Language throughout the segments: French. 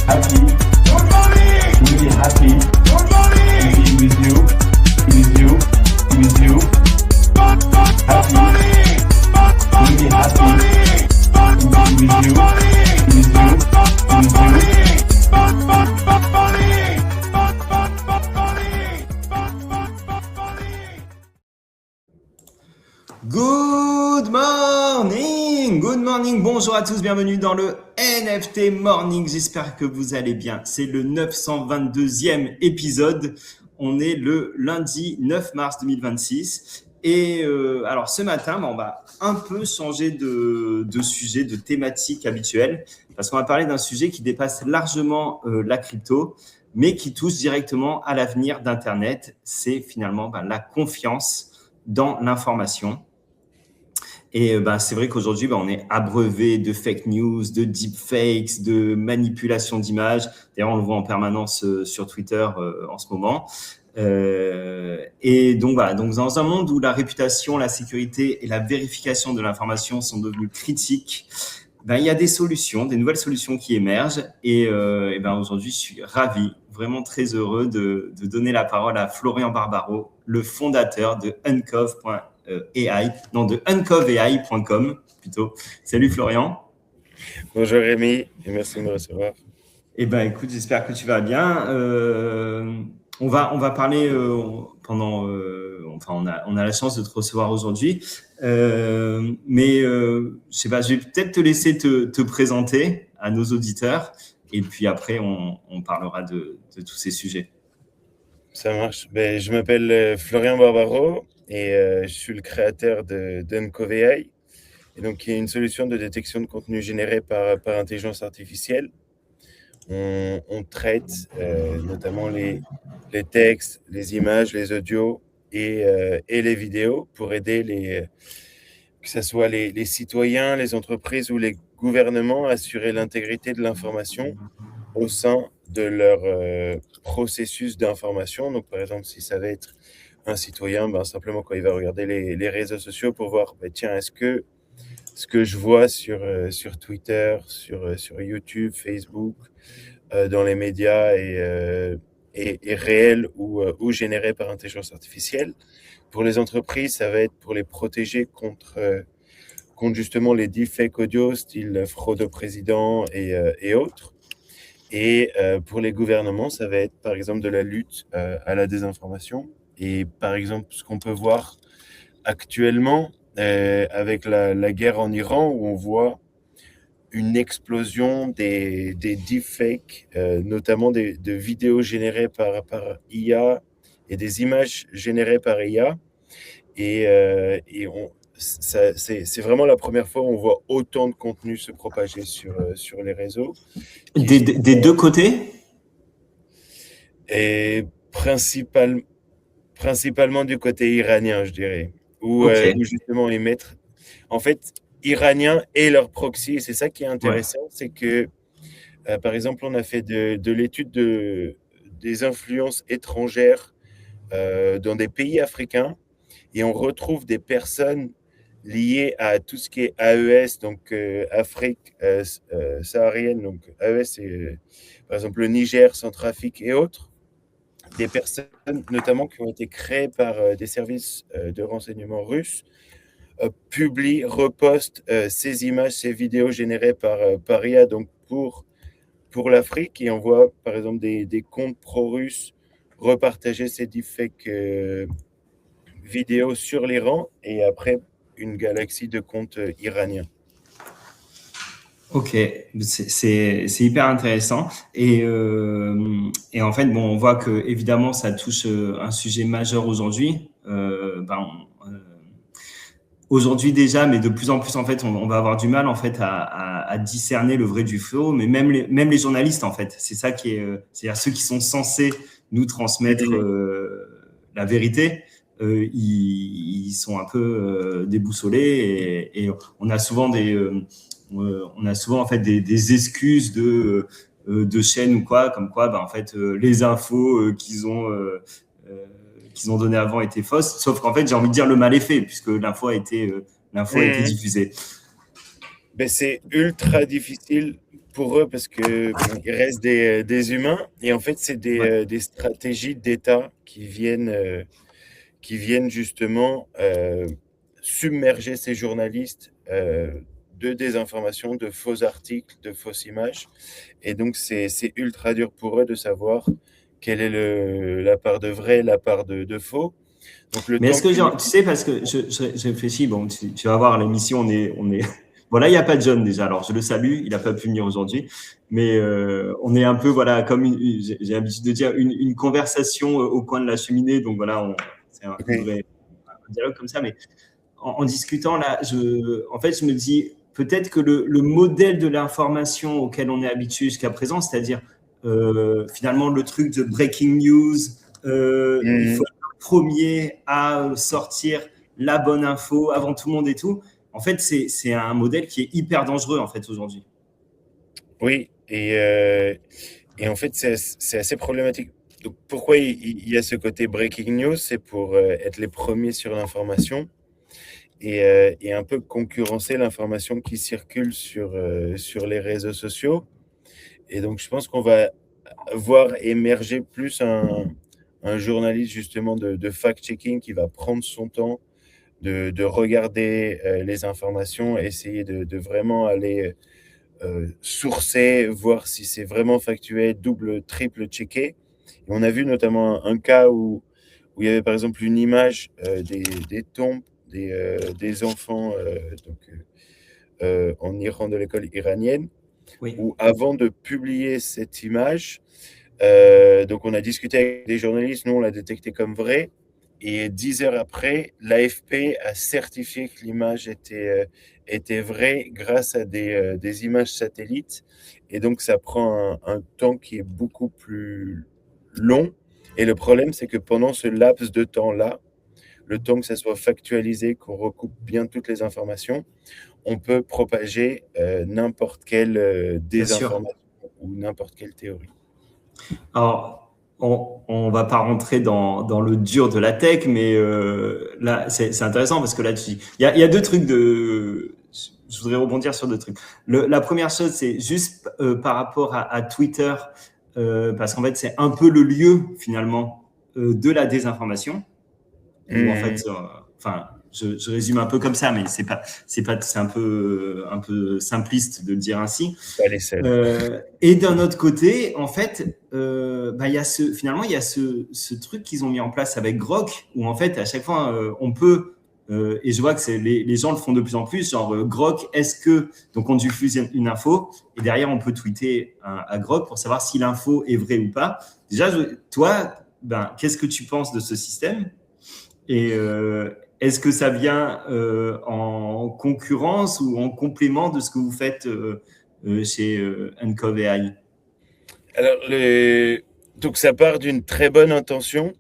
happy. Good morning. To be happy. Good morning. To be with you. With you. With you. Happy. To be happy. To be with you. With you. With you. Good morning, bonjour à tous, bienvenue dans le NFT Morning, j'espère que vous allez bien. C'est le 922e épisode, on est le lundi 9 mars 2026 et alors ce matin, on va un peu changer de sujet, de thématique habituelle parce qu'on va parler d'un sujet qui dépasse largement la crypto mais qui touche directement à l'avenir d'Internet, c'est finalement la confiance dans l'information. Et c'est vrai qu'aujourd'hui, on est abreuvé de fake news, de deepfakes, de manipulation d'images. D'ailleurs, on le voit en permanence sur Twitter en ce moment. Et donc voilà, donc dans un monde où la réputation, la sécurité et la vérification de l'information sont devenues critiques, il y a des solutions, des nouvelles solutions qui émergent. Et aujourd'hui, je suis ravi, vraiment très heureux de donner la parole à Florian Barbaro, le fondateur de uncov.ai.com plutôt. Salut Florian. Bonjour Rémi, et merci de me recevoir. Écoute, j'espère que tu vas bien. On va parler pendant. On a la chance de te recevoir aujourd'hui, mais je sais pas. Je vais peut-être te laisser te présenter à nos auditeurs, et puis après on parlera de tous ces sujets. Ça marche. Je m'appelle Florian Barbaro et je suis le créateur d'uncov.ai, et donc qui est une solution de détection de contenu généré par intelligence artificielle. On traite notamment les textes, les images, les audios et les vidéos pour aider que ce soit les citoyens, les entreprises ou les gouvernements à assurer l'intégrité de l'information au sein de leur processus d'information. Donc, par exemple, si ça va être un citoyen, simplement quand il va regarder les réseaux sociaux pour voir, est-ce que ce que je vois sur Twitter, sur YouTube, Facebook, dans les médias est réel ou généré par intelligence artificielle. Pour les entreprises, ça va être pour les protéger contre justement les deepfakes audio, style fraude au président et autres. Et pour les gouvernements, ça va être par exemple de la lutte à la désinformation. Et par exemple, ce qu'on peut voir actuellement avec la guerre en Iran, où on voit une explosion des deepfakes, notamment de vidéos générées par IA et des images générées par IA. Et c'est vraiment la première fois où on voit autant de contenu se propager sur les réseaux. Des deux côtés ? Et principalement du côté iranien, je dirais, où justement émettre, en fait, iraniens et leurs proxys. Et c'est ça qui est intéressant, c'est que, par exemple, on a fait de l'étude des influences étrangères dans des pays africains, et on retrouve des personnes liées à tout ce qui est AES, donc Afrique saharienne, donc AES, c'est par exemple le Niger, Centrafrique et autres. Des personnes notamment qui ont été créées par des services de renseignement russes publient, repostent ces images, ces vidéos générées par IA, donc pour l'Afrique, et on voit par exemple des comptes pro-russes repartager ces deepfakes vidéos sur l'Iran, et après une galaxie de comptes iraniens. Ok, c'est hyper intéressant, et en fait on voit que évidemment ça touche un sujet majeur aujourd'hui. Aujourd'hui déjà, mais de plus en plus en fait on va avoir du mal en fait à discerner le vrai du faux, mais même les journalistes en fait, c'est ça qui est, c'est-à-dire ceux qui sont censés nous transmettre la vérité. Ils sont un peu déboussolés, et on a souvent en fait des excuses de chaînes ou quoi, comme quoi en fait les infos qu'ils ont données avant étaient fausses, sauf qu'en fait j'ai envie de dire le mal est fait puisque l'info a été diffusée. C'est ultra difficile pour eux parce que bon, ils restent des humains et en fait c'est Ouais. des stratégies d'État qui viennent justement submerger ces journalistes de désinformation, de faux articles, de fausses images. Et donc, c'est ultra dur pour eux de savoir quelle est la part de vrai, la part de faux. Donc, le Mais temps est-ce que, qu'ils genre, tu sais, parce que je réfléchis, bon, tu vas voir l'émission, on est... Bon, là, il n'y a pas de John déjà, alors je le salue, il n'a pas pu venir aujourd'hui, mais on est un peu, voilà, comme j'ai l'habitude de dire, une conversation au coin de la cheminée, donc voilà, c'est un oui, vrai un dialogue comme ça, mais en discutant là, en fait, je me dis peut-être que le modèle de l'information auquel on est habitué jusqu'à présent, c'est-à-dire finalement le truc de breaking news, il faut mhm, être le premier à sortir la bonne info avant tout le monde et tout. En fait, c'est un modèle qui est hyper dangereux en fait aujourd'hui. oui. Et en fait, c'est assez problématique. Donc, pourquoi il y a ce côté breaking news? C'est pour être les premiers sur l'information et un peu concurrencer l'information qui circule sur les réseaux sociaux. Et donc, je pense qu'on va voir émerger plus un journaliste justement de fact-checking qui va prendre son temps de regarder les informations, essayer de vraiment aller sourcer, voir si c'est vraiment factuel, double, triple checker. Et on a vu notamment un cas où il y avait par exemple une image des tombes des enfants en Iran de l'école iranienne, Oui. où avant de publier cette image, donc on a discuté avec des journalistes, nous on l'a détecté comme vrai, et 10 heures après, l'AFP a certifié que l'image était vraie grâce à des images satellites, et donc ça prend un temps qui est beaucoup plus long, et le problème c'est que pendant ce laps de temps-là, le temps que ça soit factualisé, qu'on recoupe bien toutes les informations, on peut propager n'importe quelle Bien sûr. désinformation ou n'importe quelle théorie. Alors, on va pas rentrer dans le dur de la tech, mais là, c'est intéressant parce que là, il y a deux trucs je voudrais rebondir sur deux trucs. La première chose, c'est juste par rapport à Twitter, parce qu'en fait, c'est un peu le lieu finalement de la désinformation où en fait, Mmh. enfin, je résume un peu comme ça, mais c'est un peu simpliste de le dire ainsi. Pas les seuls. Et d'un autre côté, en fait, bah, finalement, il y a ce truc qu'ils ont mis en place avec Grok, où en fait, à chaque fois, on peut, et je vois que les gens le font de plus en plus, genre Grok, est-ce que, donc on diffuse une info, et derrière, on peut tweeter à Grok pour savoir si l'info est vraie ou pas. Déjà, toi, ben, qu'est-ce que tu penses de ce système? Et est-ce que ça vient en concurrence ou en complément de ce que vous faites chez Uncov AI? Alors, donc ça part d'une très bonne intention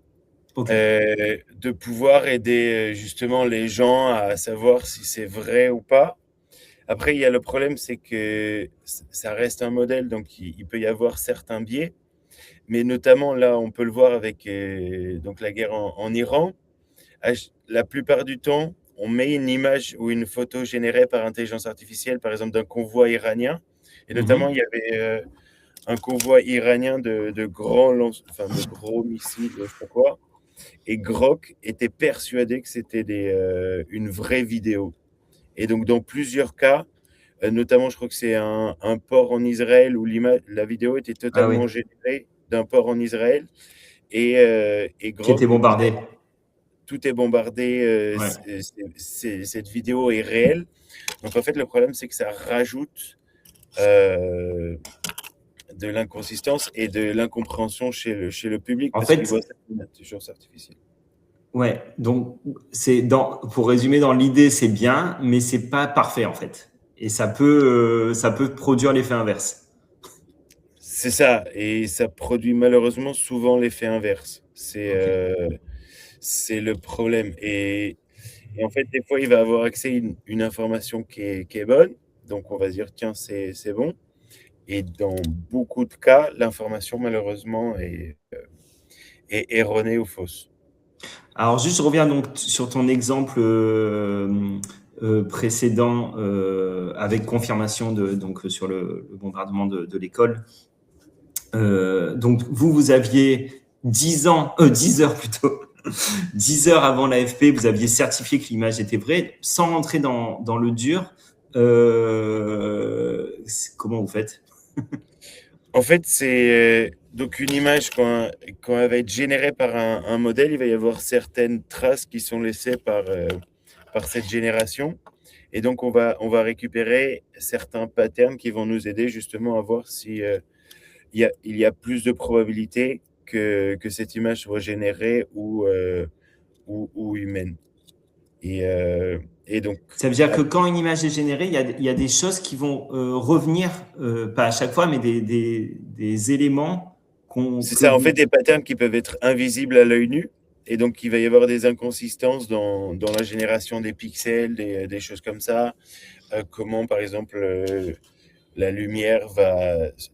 Ok. de pouvoir aider justement les gens à savoir si c'est vrai ou pas. Après, il y a le problème, c'est que ça reste un modèle, donc il peut y avoir certains biais, mais notamment là, on peut le voir avec donc la guerre en Iran. La plupart du temps, on met une image ou une photo générée par intelligence artificielle, par exemple d'un convoi iranien, et notamment il Mhm. y avait un convoi iranien de enfin, de gros missiles, je sais pas quoi. Et Grok était persuadé que c'était une vraie vidéo. Et donc, dans plusieurs cas, notamment, je crois que c'est un port en Israël où la vidéo était Ah oui, totalement générée d'un port en Israël. Et qui était Grok nous disait, bombardé. tout est bombardé, Ouais. cette vidéo est réelle. Donc, en fait, le problème, c'est que ça rajoute euh, de l'inconsistance et de l'incompréhension chez le public En parce qu'il fait, voit ça comme une intelligence artificielle. ouais. Donc, pour résumer, dans l'idée, c'est bien, mais c'est pas parfait en fait. Et ça peut produire l'effet inverse. C'est ça, et ça produit malheureusement souvent l'effet inverse. Ok. C'est le problème. Et en fait, des fois, il va avoir accès à une information qui est bonne, donc on va se dire, tiens, c'est bon. Et dans beaucoup de cas, l'information, malheureusement, est erronée ou fausse. Alors juste, je reviens donc sur ton exemple précédent avec confirmation donc sur le bombardement de l'école. Donc vous aviez 10 heures plutôt, 10 heures avant l'AFP, vous aviez certifié que l'image était vraie, sans rentrer dans le dur. Comment vous faites? En fait, c'est donc une image, quand elle va être générée par un modèle, il va y avoir certaines traces qui sont laissées par cette génération. Et donc, on va récupérer certains patterns qui vont nous aider justement à voir si il y a plus de probabilité que cette image soit générée ou humaine. Et donc, Ça veut dire que quand une image est générée, il y a des choses qui vont revenir, pas à chaque fois, mais des éléments c'est ça, en fait, des patterns qui peuvent être invisibles à l'œil nu. Et donc, il va y avoir des inconsistances dans la génération des pixels, des choses comme ça. Comment, par exemple, la lumière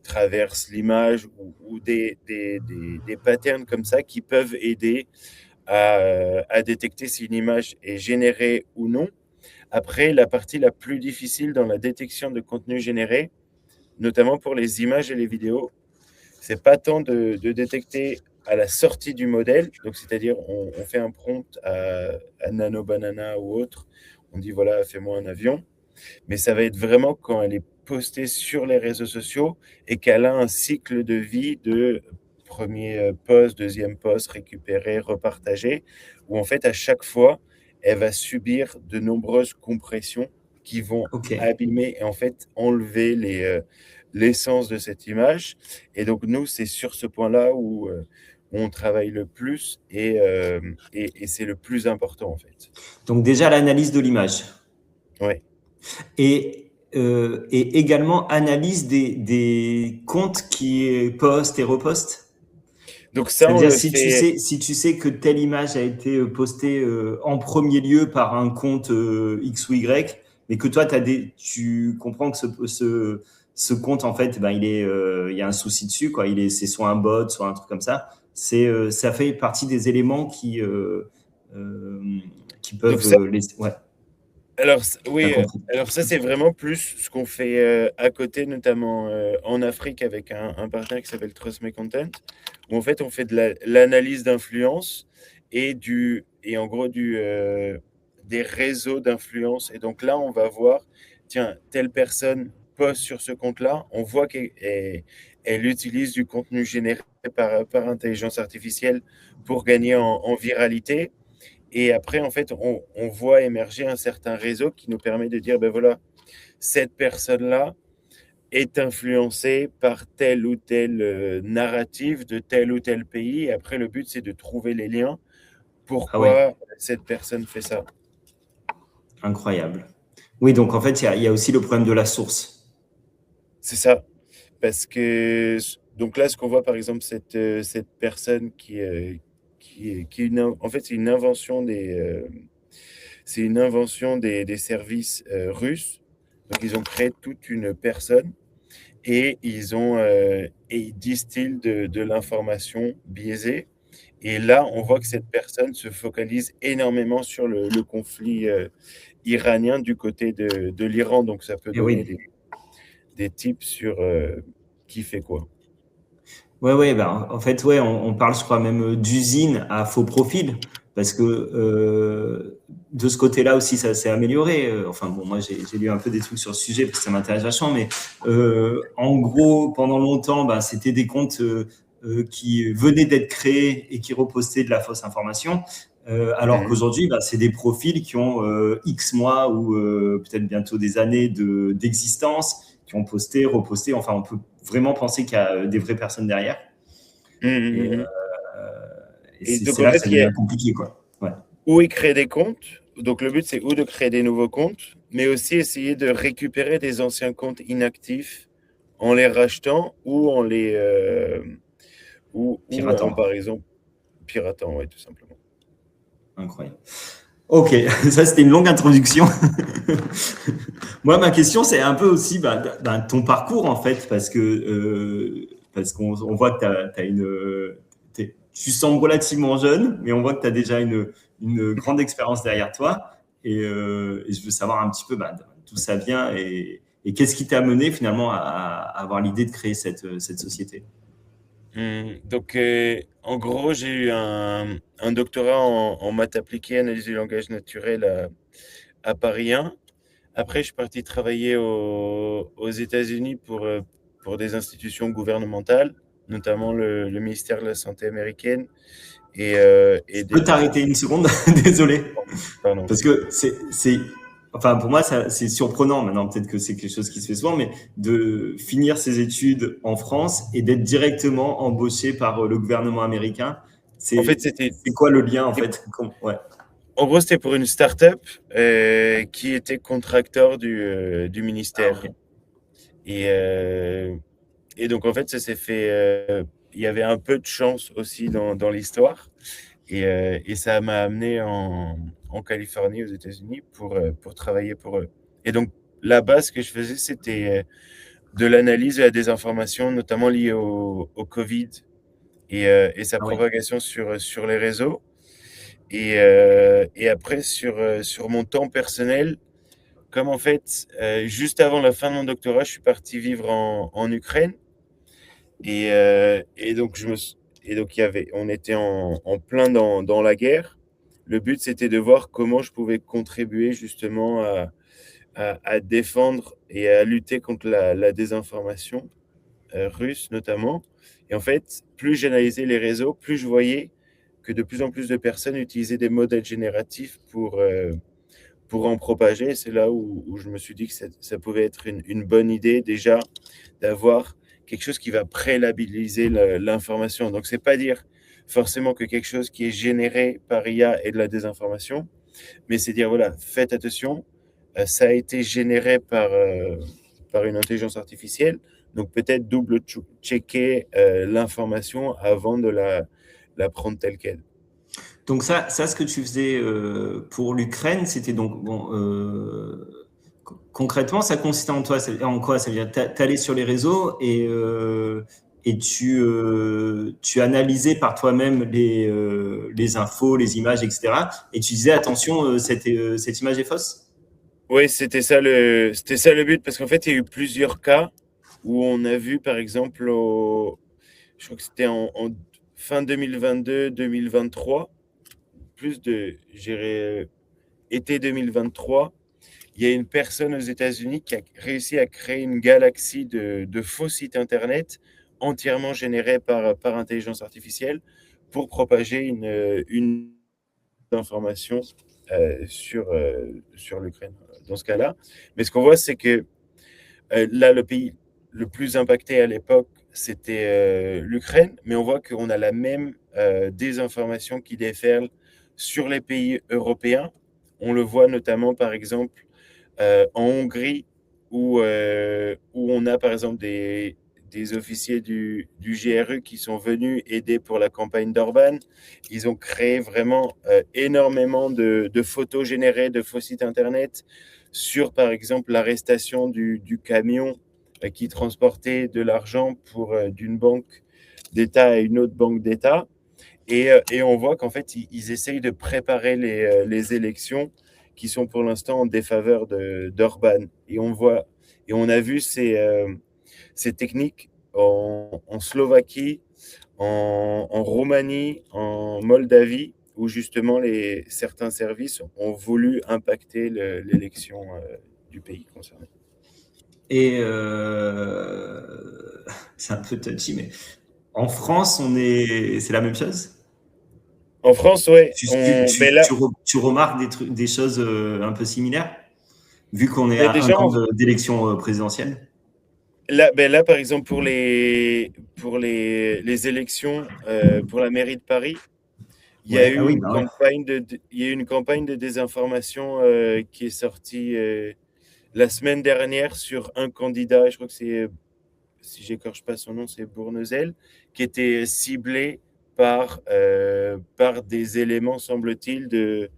traverse l'image ou des patterns comme ça qui peuvent aider à détecter si une image est générée ou non. Après, la partie la plus difficile dans la détection de contenu généré, notamment pour les images et les vidéos, c'est pas tant de détecter à la sortie du modèle, donc c'est-à-dire on fait un prompt à Nano Banana ou autre, on dit voilà, fais-moi un avion, mais ça va être vraiment quand elle est postée sur les réseaux sociaux et qu'elle a un cycle de vie de premier post, deuxième post, récupéré, repartagé, où en fait à chaque fois, elle va subir de nombreuses compressions qui vont abîmer et en fait enlever l'essence de cette image. Et donc nous, c'est sur ce point-là où on travaille le plus et c'est le plus important en fait. Donc déjà l'analyse de l'image. Ouais. Et également analyse des comptes qui postent et repostent. Donc ça, c'est-à-dire si tu sais que telle image a été postée en premier lieu par un compte X ou Y, mais que toi tu comprends que ce compte en fait, ben, il y a un souci dessus, quoi. C'est soit un bot, soit un truc comme ça. Ça fait partie des éléments qui peuvent ouais. Alors oui, alors ça c'est vraiment plus ce qu'on fait à côté, notamment en Afrique avec un partenaire qui s'appelle Trust Me Content, où en fait on fait de l'analyse d'influence et en gros des réseaux d'influence. Et donc là on va voir, tiens, telle personne poste sur ce compte-là, on voit qu'elle utilise du contenu généré par intelligence artificielle pour gagner en viralité. Et après, en fait, on voit émerger un certain réseau qui nous permet de dire, ben voilà, cette personne-là est influencée par tel ou tel narratif de tel ou tel pays. Et après, le but, c'est de trouver les liens. Pourquoi cette personne fait ça? Incroyable. Oui, donc en fait, il y a aussi le problème de la source. C'est ça. Parce que, donc là, ce qu'on voit, par exemple, cette personne en fait, c'est une invention des services russes. Donc, ils ont créé toute une personne et ils distillent de l'information biaisée. Et là, on voit que cette personne se focalise énormément sur le conflit iranien du côté de l'Iran. Donc, ça peut donner des tips sur qui fait quoi. Ouais, ben, en fait, on parle, je crois, même d'usine à faux profil, parce que de ce côté-là aussi, ça s'est amélioré. Enfin, bon, moi, j'ai lu un peu des trucs sur ce sujet, parce que ça m'intéresse vachement, mais en gros, pendant longtemps, ben, c'était des comptes qui venaient d'être créés et qui repostaient de la fausse information, alors qu'aujourd'hui, ben, c'est des profils qui ont X mois ou peut-être bientôt des années d'existence, qui ont posté, reposté, enfin, on peut vraiment penser qu'il y a des vraies personnes derrière. Et c'est là que ça devient compliqué, quoi. Ouais. Ou ils créent des comptes. Donc, le but, c'est ou de créer des nouveaux comptes, mais aussi essayer de récupérer des anciens comptes inactifs en les rachetant ou en les... piratant. Par exemple, piratant, oui, tout simplement. Incroyable. Ok, ça c'était une longue introduction. Moi, ma question, c'est un peu aussi ton parcours, en fait, parce qu'on voit que tu sembles relativement jeune, mais on voit que tu as déjà une grande expérience derrière toi. et je veux savoir un petit peu d'où ça vient et qu'est-ce qui t'a mené finalement à avoir l'idée de créer cette société. Donc, en gros, j'ai eu un doctorat en maths appliquées, analyse du langage naturel à Paris 1. Après, je suis parti travailler aux États-Unis pour des institutions gouvernementales, notamment le ministère de la Santé américaine et Je peux des... t'arrêter une seconde, désolé. Pardon. Parce que enfin, pour moi, c'est surprenant. Maintenant, peut-être que c'est quelque chose qui se fait souvent, mais de finir ses études en France et d'être directement embauché par le gouvernement américain, En fait, c'est quoi le lien, en fait? Ouais. En gros, c'était pour une start-up qui était contracteur du Ah, ministère. ok. Et, et donc, en fait, ça s'est fait. Il y avait un peu de chance aussi dans l'histoire. Et ça m'a amené en Californie, aux États-Unis, pour travailler pour eux. Et donc, là-bas, ce que je faisais, c'était de l'analyse de la désinformation, notamment liée au Covid et sa Ah oui. propagation sur les réseaux. Et après, sur mon temps personnel, comme en fait, juste avant la fin de mon doctorat, je suis parti vivre en Ukraine. Et donc, on était en plein dans la guerre. Le but, c'était de voir comment je pouvais contribuer justement à défendre et à lutter contre la désinformation russe notamment. Et en fait, plus j'analysais les réseaux, plus je voyais que de plus en plus de personnes utilisaient des modèles génératifs pour en propager. C'est là où je me suis dit que ça pouvait être une bonne idée déjà d'avoir quelque chose qui va prélabelliser l'information. Donc, c'est pas dire forcément que quelque chose qui est généré par IA est de la désinformation, mais c'est dire, voilà, faites attention, ça a été généré par une intelligence artificielle, donc peut-être double-checker l'information avant de la prendre telle qu'elle. Donc ce que tu faisais pour l'Ukraine, c'était donc bon. Concrètement, ça consistait en quoi? Ça veut dire t'allais sur les réseaux et tu analysais par toi-même les infos, les images, etc. Et tu disais attention, cette image est fausse. Oui, c'était ça le but, parce qu'en fait, il y a eu plusieurs cas où on a vu, par exemple, je crois que c'était en fin 2022, 2023, je dirais, été 2023, il y a une personne aux États-Unis qui a réussi à créer une galaxie de faux sites Internet entièrement générés par intelligence artificielle pour propager une information sur l'Ukraine dans ce cas-là. Mais ce qu'on voit, c'est que là, le pays le plus impacté à l'époque, c'était l'Ukraine, mais on voit qu'on a la même désinformation qui déferle sur les pays européens. On le voit notamment, par exemple, en Hongrie, où on a, par exemple, des officiers du GRU qui sont venus aider pour la campagne d'Orban. Ils ont créé vraiment énormément de photos générées de faux sites Internet sur, par exemple, l'arrestation du camion qui transportait de l'argent d'une banque d'État à une autre banque d'État. Et on voit qu'en fait, ils essayent de préparer les élections qui sont pour l'instant en défaveur d'Orban. Et on a vu ces techniques en Slovaquie, en Roumanie, en Moldavie, où justement certains services ont voulu impacter l'élection du pays concerné. Et c'est un peu touchy, mais en France, c'est la même chose? En France, oui. Mais là, Tu remarques des choses un peu similaires, vu qu'on est mais à un déjà, an d'élection présidentielle? là, par exemple, pour les élections pour la mairie de Paris, il y a Ouais, ah eu oui, une bah ouais. campagne il y a eu une campagne de désinformation qui est sortie la semaine dernière sur un candidat, je crois que c'est, si j'écorche pas son nom, c'est Bournezel, qui était ciblé par des éléments, semble-t-il, du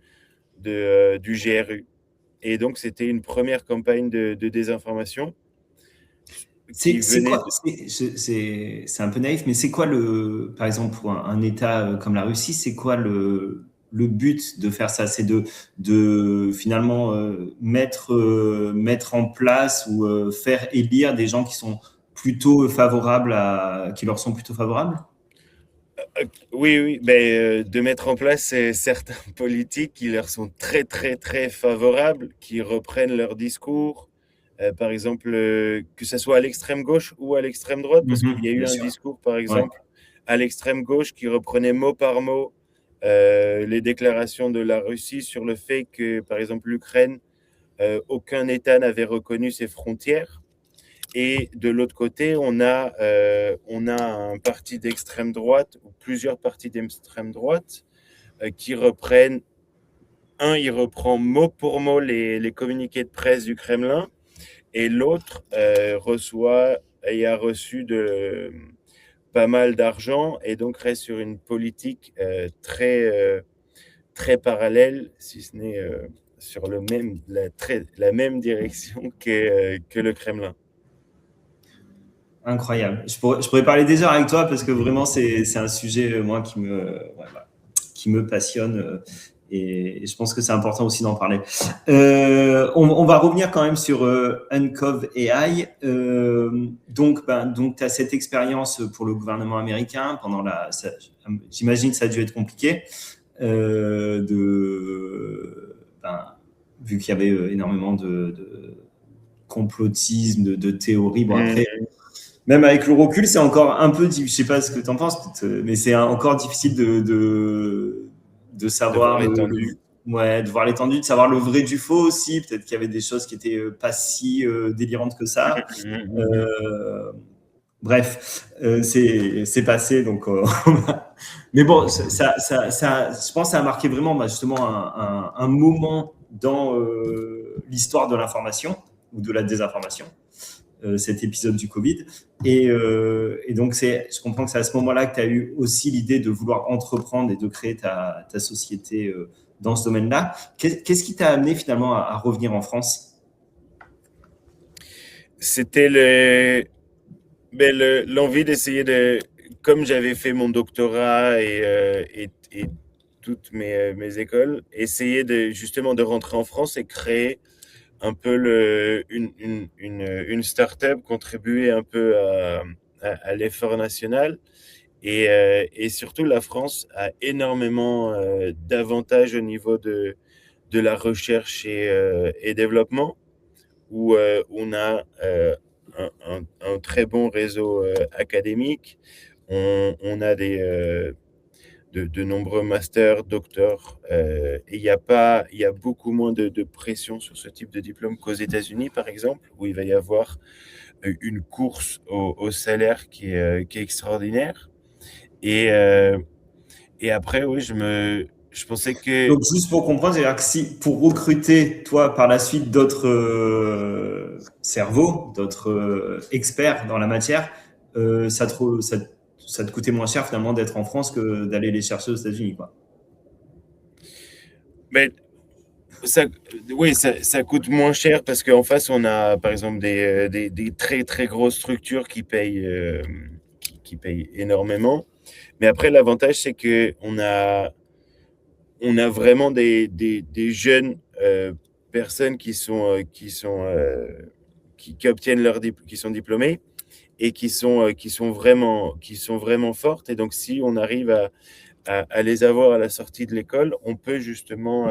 GRU. Et donc, c'était une première campagne de désinformation qui C'est venait quoi? de... C'est un peu naïf, mais c'est quoi par exemple, pour un État comme la Russie, c'est quoi le but de faire ça, c'est de finalement mettre en place ou faire élire des gens qui sont plutôt favorables qui leur sont plutôt favorables? Oui, de mettre en place certains politiques qui leur sont très, très, très favorables, qui reprennent leur discours, par exemple, que ce soit à l'extrême gauche ou à l'extrême droite, parce qu'il y a eu Bien un sûr. discours, par Ouais. exemple, à l'extrême gauche qui reprenait mot par mot les déclarations de la Russie sur le fait que, par exemple, l'Ukraine, aucun État n'avait reconnu ses frontières. Et de l'autre côté, on a un parti d'extrême droite ou plusieurs partis d'extrême droite qui reprennent. Il reprend mot pour mot les communiqués de presse du Kremlin, et l'autre reçoit et a reçu pas mal d'argent, et donc reste sur une politique très parallèle, si ce n'est sur la même direction que le Kremlin. Incroyable. Je pourrais parler des heures avec toi parce que vraiment, c'est un sujet, moi, qui me passionne. Et je pense que c'est important aussi d'en parler. On va revenir quand même sur Uncov AI. Donc, tu as cette expérience pour le gouvernement américain. J'imagine que ça a dû être compliqué. Vu qu'il y avait énormément de complotisme, de théories. Bon, après, même avec le recul, c'est encore un peu, je sais pas ce que tu en penses, mais c'est encore difficile de savoir de voir l'étendue, de savoir le vrai du faux aussi. Peut-être qu'il y avait des choses qui étaient pas si délirantes que ça. Bref, c'est passé, donc. Mais bon, ça, je pense que ça a marqué vraiment justement un moment dans l'histoire de l'information ou de la désinformation. Cet épisode du Covid. Et donc, je comprends que c'est à ce moment-là que tu as eu aussi l'idée de vouloir entreprendre et de créer ta société dans ce domaine-là. Qu'est-ce qui t'a amené finalement à revenir en France? C'était l'envie d'essayer comme j'avais fait mon doctorat et toutes mes écoles, essayer justement de rentrer en France et créer un peu une start-up, contribuer un peu à l'effort national. Et surtout, la France a énormément d'avantages au niveau de la recherche et développement, où on a un très bon réseau académique. On a de nombreux masters, docteurs, et il y a beaucoup moins de pression sur ce type de diplôme qu'aux États-Unis, par exemple, où il va y avoir une course au salaire qui est extraordinaire. Et après, oui, je pensais que... Donc, juste pour comprendre, c'est-à-dire que si pour recruter, toi, par la suite, d'autres cerveaux, d'autres experts dans la matière, ça te coûtait moins cher finalement d'être en France que d'aller les chercher aux États-Unis, quoi. Mais ça coûte moins cher parce qu'en face, on a par exemple des très très grosses structures qui payent énormément. Mais après, l'avantage, c'est que on a vraiment des jeunes personnes qui obtiennent qui sont diplômées et qui sont vraiment fortes. Et donc, si on arrive à les avoir à la sortie de l'école, on peut justement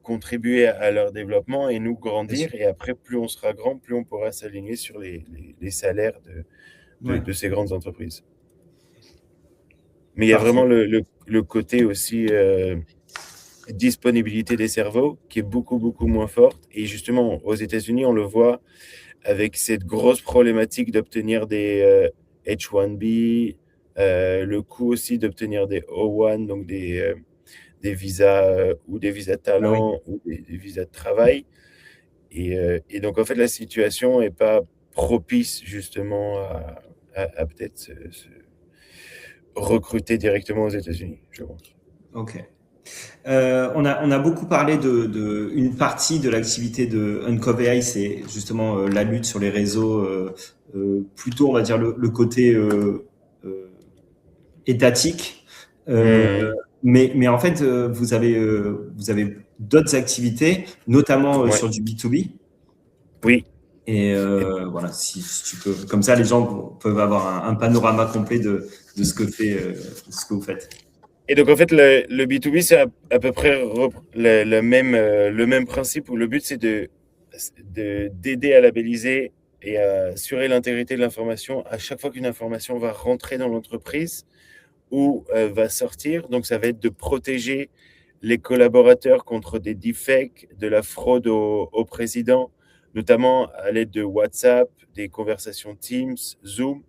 contribuer à leur développement et nous grandir. Et après, plus on sera grand, plus on pourra s'aligner sur les salaires de ces grandes entreprises. Mais il y a vraiment le côté aussi disponibilité des cerveaux qui est beaucoup, beaucoup moins forte. Et justement, aux États-Unis, on le voit avec cette grosse problématique d'obtenir des H-1B, le coût aussi d'obtenir des O-1, donc des visas ou des visas de talent ou des visas de travail. Et donc, en fait, la situation n'est pas propice justement à peut-être se recruter directement aux États-Unis, je pense. Ok. On a beaucoup parlé de une partie de l'activité de Uncov AI, c'est justement la lutte sur les réseaux, plutôt on va dire le côté étatique. Mais en fait, vous avez d'autres activités, notamment Ouais. sur du B2B. Oui. Et voilà, si tu peux, comme ça, les gens peuvent avoir un panorama complet de ce que de ce que vous faites. Et donc, en fait, le B2B, c'est à peu près le même principe où le but, c'est d'aider à labelliser et à assurer l'intégrité de l'information à chaque fois qu'une information va rentrer dans l'entreprise ou va sortir. Donc, ça va être de protéger les collaborateurs contre des deepfakes, de la fraude au président, notamment à l'aide de WhatsApp, des conversations Teams, Zoom,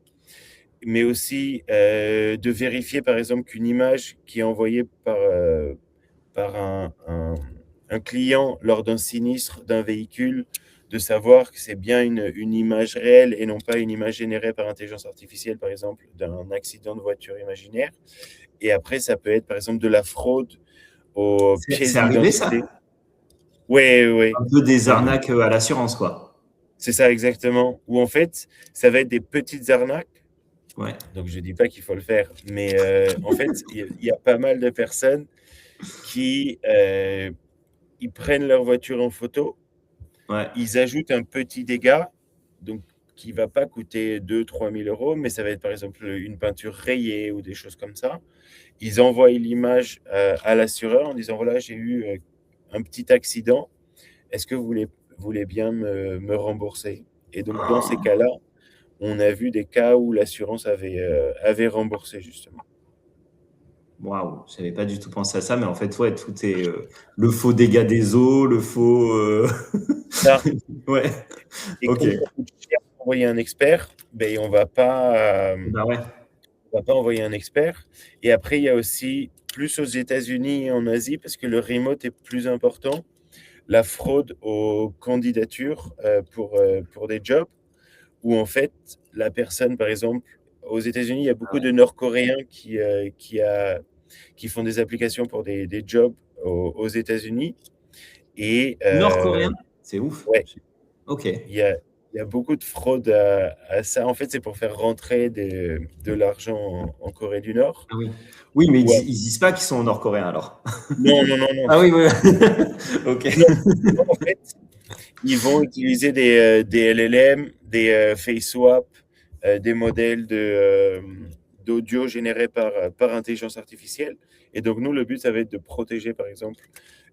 mais aussi de vérifier, par exemple, qu'une image qui est envoyée par un client lors d'un sinistre d'un véhicule, de savoir que c'est bien une image réelle et non pas une image générée par intelligence artificielle, par exemple, d'un accident de voiture imaginaire. Et après, ça peut être, par exemple, de la fraude aux pièces C'est arrivé d'identité. ça? Oui, oui. Un peu des Donc, arnaques à l'assurance, quoi. c'est ça exactement. Ou en fait, ça va être des petites arnaques. Ouais. Donc, je ne dis pas qu'il faut le faire, mais en fait, il y a pas mal de personnes qui ils prennent leur voiture en photo, Ouais. ils ajoutent un petit dégât, donc qui ne va pas coûter 2 000 à 3 000 euros, mais ça va être par exemple une peinture rayée ou des choses comme ça. Ils envoient l'image à l'assureur en disant voilà, j'ai eu un petit accident, est-ce que vous voulez bien me rembourser? Et donc, dans ces cas-là, on a vu des cas où l'assurance avait remboursé justement. Waouh, je n'avais pas du tout pensé à ça, mais en fait, ouais, tout est le faux dégât des eaux, le faux. Ça, Ouais, et ok. comme ça coûte cher pour envoyer un expert, ben, Bah ouais. on va pas envoyer un expert. Et après, il y a aussi, plus aux États-Unis et en Asie, parce que le remote est plus important, la fraude aux candidatures pour des jobs, où en fait, la personne, par exemple, aux États-Unis, il y a beaucoup de Nord-Coréens qui font des applications pour des jobs aux États-Unis. Et Nord-coréen, c'est ouf. ouais, Ok. il y a beaucoup de fraude à ça. En fait, c'est pour faire rentrer de l'argent en Corée du Nord. Ah oui. Oui, mais Ouais. ils disent pas qu'ils sont nord-coréens alors. Non, non, non, non. Ah oui, oui. Ok. Non, en fait, ils vont utiliser des LLM, des face swap, des modèles d'audio générés par intelligence artificielle. Et donc, nous, le but, ça va être de protéger, par exemple,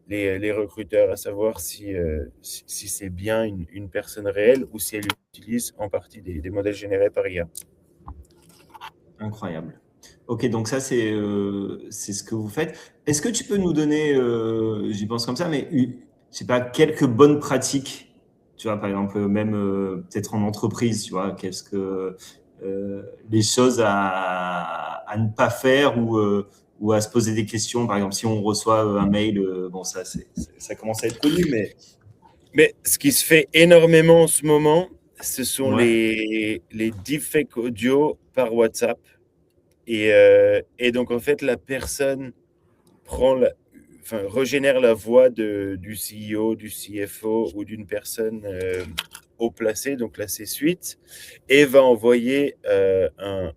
les recruteurs, à savoir si c'est bien une personne réelle ou si elle utilise en partie des modèles générés par IA. Incroyable. Ok, donc ça, c'est ce que vous faites. Est-ce que tu peux nous donner, j'y pense comme ça, mais je sais pas, quelques bonnes pratiques, tu vois, par exemple, même peut-être en entreprise, tu vois, qu'est-ce que les choses à ne pas faire ou à se poser des questions, par exemple, si on reçoit un mail, bon, ça commence à être connu, mais Mais ce qui se fait énormément en ce moment, ce sont ouais, les deepfakes audio par WhatsApp. Et donc, en fait, la personne régénère la voix du CEO, du CFO ou d'une personne haut placée, donc la C-suite, et va envoyer un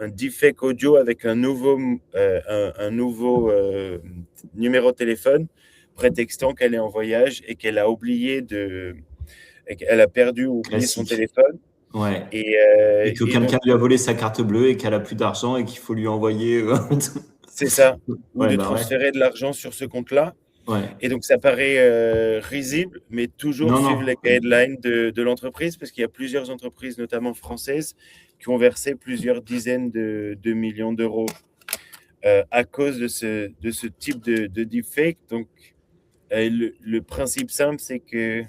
deepfake audio avec un nouveau numéro de téléphone, prétextant qu'elle est en voyage et qu'elle a perdu ou oublié son classique. téléphone. Ouais. Et que Et donc, quelqu'un lui a volé sa carte bleue et qu'elle a plus d'argent et qu'il faut lui envoyer. c'est ça, ou Ouais, de bah ouais. transférer de l'argent sur ce compte-là. Ouais. Et donc, ça paraît risible, mais toujours Non, non. suivre les guidelines de l'entreprise, parce qu'il y a plusieurs entreprises, notamment françaises, qui ont versé plusieurs dizaines de millions d'euros à cause de ce type de deepfake. Donc, le principe simple, c'est que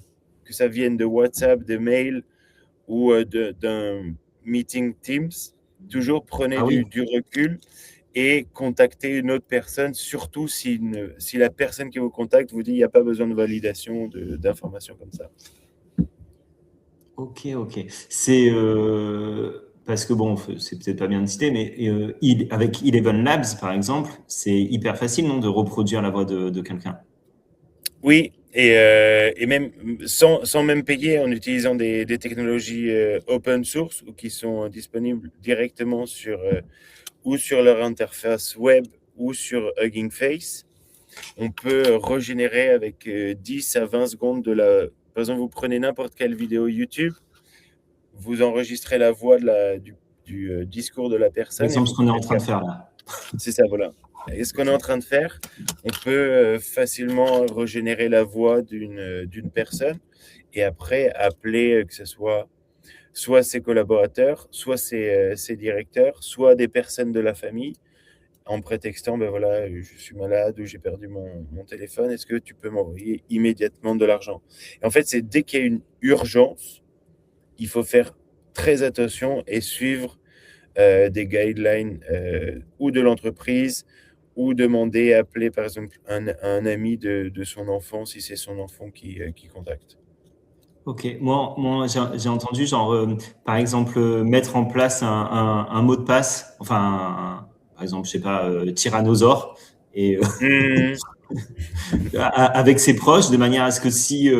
ça vienne de WhatsApp, de mail ou d'un meeting Teams. Toujours prenez Ah oui. du recul et contacter une autre personne, surtout si la personne qui vous contacte vous dit il n'y a pas besoin de validation d'informations comme ça. Ok, ok. C'est parce que bon, c'est peut-être pas bien de citer, mais avec Eleven Labs, par exemple, c'est hyper facile, non, de reproduire la voix de quelqu'un. Oui, et même sans même payer, en utilisant des technologies open source ou qui sont disponibles directement ou sur leur interface web ou sur Hugging Face, on peut régénérer avec 10 à 20 secondes Par exemple, vous prenez n'importe quelle vidéo YouTube, vous enregistrez la voix du discours de la Par personne. exemple, ce qu'on est en train de faire là. C'est ça, voilà. Et ce qu'on est en train de faire, on peut facilement régénérer la voix d'une personne et après appeler que ce soit ses collaborateurs, soit ses directeurs, soit des personnes de la famille, en prétextant, ben voilà, je suis malade ou j'ai perdu mon téléphone, est-ce que tu peux m'envoyer immédiatement de l'argent? Et en fait, c'est dès qu'il y a une urgence, il faut faire très attention et suivre des guidelines ou de l'entreprise ou demander, appeler par exemple un ami de son enfant si c'est son enfant qui contacte. Ok, moi j'ai entendu genre par exemple mettre en place un mot de passe, enfin par exemple je sais pas tyrannosaure et avec ses proches de manière à ce que si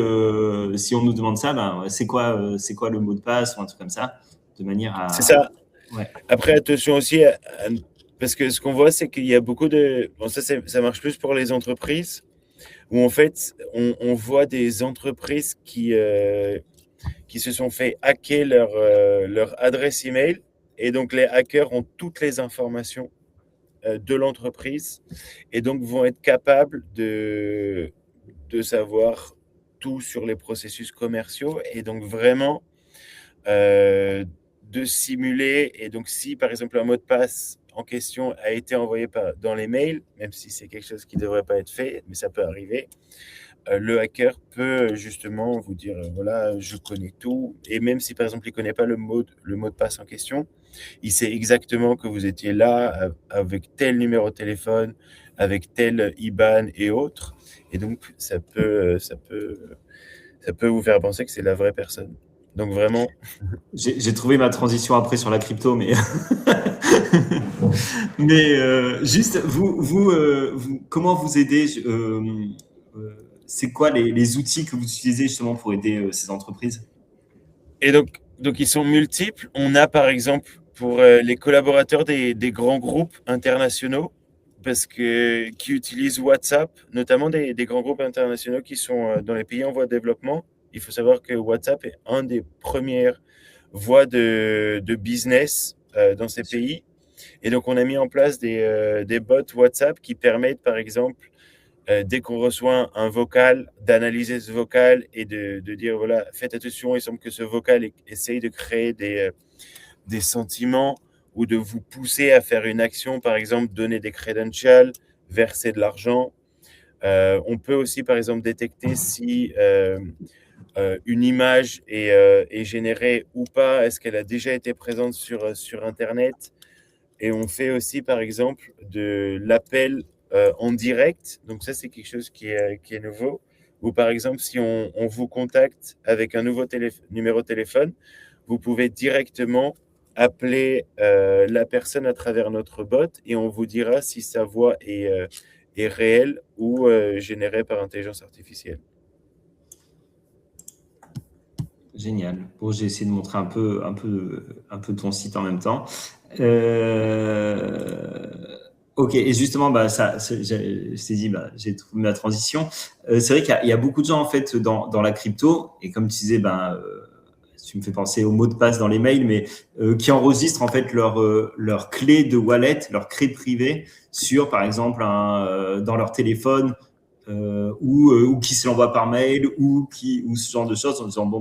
on nous demande ça, ben c'est quoi le mot de passe ou un truc comme ça, de manière à. C'est ça. Ouais. Après attention aussi parce que ce qu'on voit c'est qu'il y a beaucoup de ça marche plus pour les entreprises où en fait on voit des entreprises qui se sont fait hacker leur adresse email et donc les hackers ont toutes les informations de l'entreprise et donc vont être capables de savoir tout sur les processus commerciaux et donc vraiment de simuler. Et donc si par exemple un mot de passe en question a été envoyé dans les mails, même si c'est quelque chose qui ne devrait pas être fait, mais ça peut arriver, le hacker peut justement vous dire voilà, je connais tout. Et même si par exemple il ne connaît pas le mot de passe en question, il sait exactement que vous étiez là avec tel numéro de téléphone, avec tel IBAN et autres. Et donc ça peut vous faire penser que c'est la vraie personne. Donc vraiment. J'ai trouvé ma transition après sur la crypto, mais juste vous comment vous aidez c'est quoi les outils que vous utilisez justement pour aider ces entreprises? Et donc ils sont multiples. On a par exemple pour les collaborateurs des grands groupes internationaux qui utilisent WhatsApp, notamment des grands groupes internationaux qui sont dans les pays en voie de développement. Il faut savoir que WhatsApp est un des premières voies de business dans ces pays. Et donc, on a mis en place des bots WhatsApp qui permettent, par exemple, dès qu'on reçoit un vocal, d'analyser ce vocal et de dire, voilà, faites attention, il semble que ce vocal essaye de créer des sentiments ou de vous pousser à faire une action, par exemple, donner des credentials, verser de l'argent. On peut aussi, par exemple, détecter si une image est générée ou pas, est-ce qu'elle a déjà été présente sur Internet. Et on fait aussi, par exemple, de l'appel en direct. Donc ça, c'est quelque chose qui est nouveau. Ou par exemple, si on vous contacte avec un nouveau numéro de téléphone, vous pouvez directement appeler la personne à travers notre bot et on vous dira si sa voix est réelle ou générée par intelligence artificielle. Génial. Bon, j'ai essayé de montrer un peu ton site en même temps. Ok, et justement, je t'ai dit, j'ai trouvé ma transition. C'est vrai qu'il y a beaucoup de gens en fait dans la crypto, et comme tu disais, tu me fais penser au mot de passe dans les mails, mais qui enregistrent en fait leur clé de wallet, leur clé privée sur, par exemple, dans leur téléphone. Ou qui se l'envoie par mail ou ce genre de choses en disant